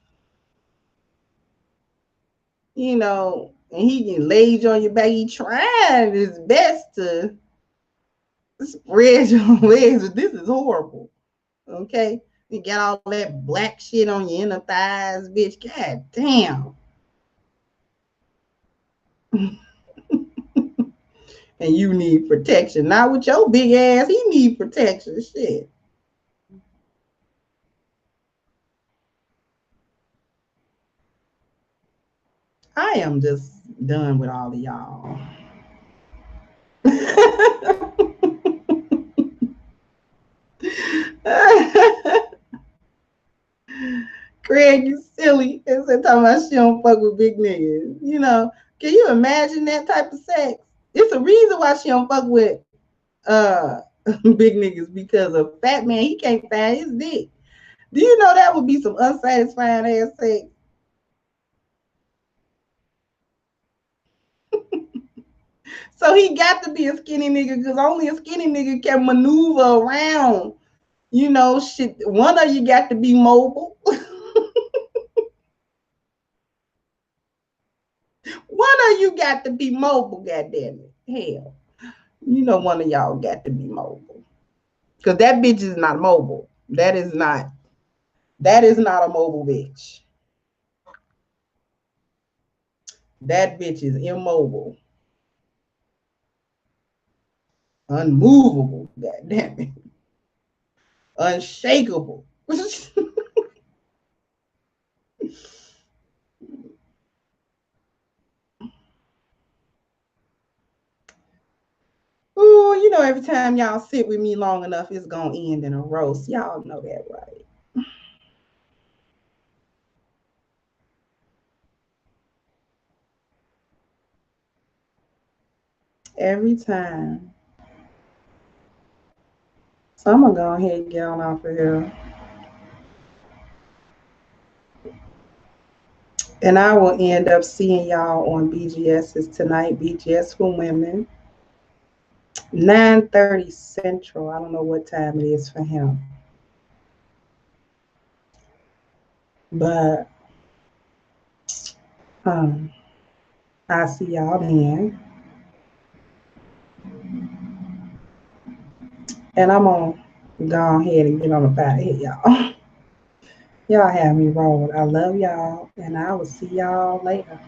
You know, and he can lay you on your back. He trying his best to spread your legs, but this is horrible. Okay? You got all that black shit on your inner thighs, bitch. God damn. And you need protection. Not with your big ass. He need protection. Shit. I am just done with all of y'all. Craig, you silly. And said talking about she don't fuck with big niggas. You know, can you imagine that type of sex? It's a reason why she don't fuck with uh big niggas, because a fat man, he can't find his dick. Do you know that would be some unsatisfying ass sex? So he got to be a skinny nigga because only a skinny nigga can maneuver around. You know, shit. One of you got to be mobile. One of you got to be mobile, goddamn it. Hell, you know one of y'all got to be mobile. Because that bitch is not mobile. That is not a mobile bitch. That bitch is immobile. Unmovable, goddamn it. Unshakable. Ooh, you know, every time y'all sit with me long enough, it's gonna end in a roast. Y'all know that, right? Every time. So I'm gonna go ahead and get on off of here. And I will end up seeing y'all on BGS's tonight, BGS for Women. 9:30 Central. I don't know what time it is for him. But I'll see y'all then. And I'm gonna go ahead and get on about it, y'all. Y'all have me rolled. I love y'all, and I will see y'all later.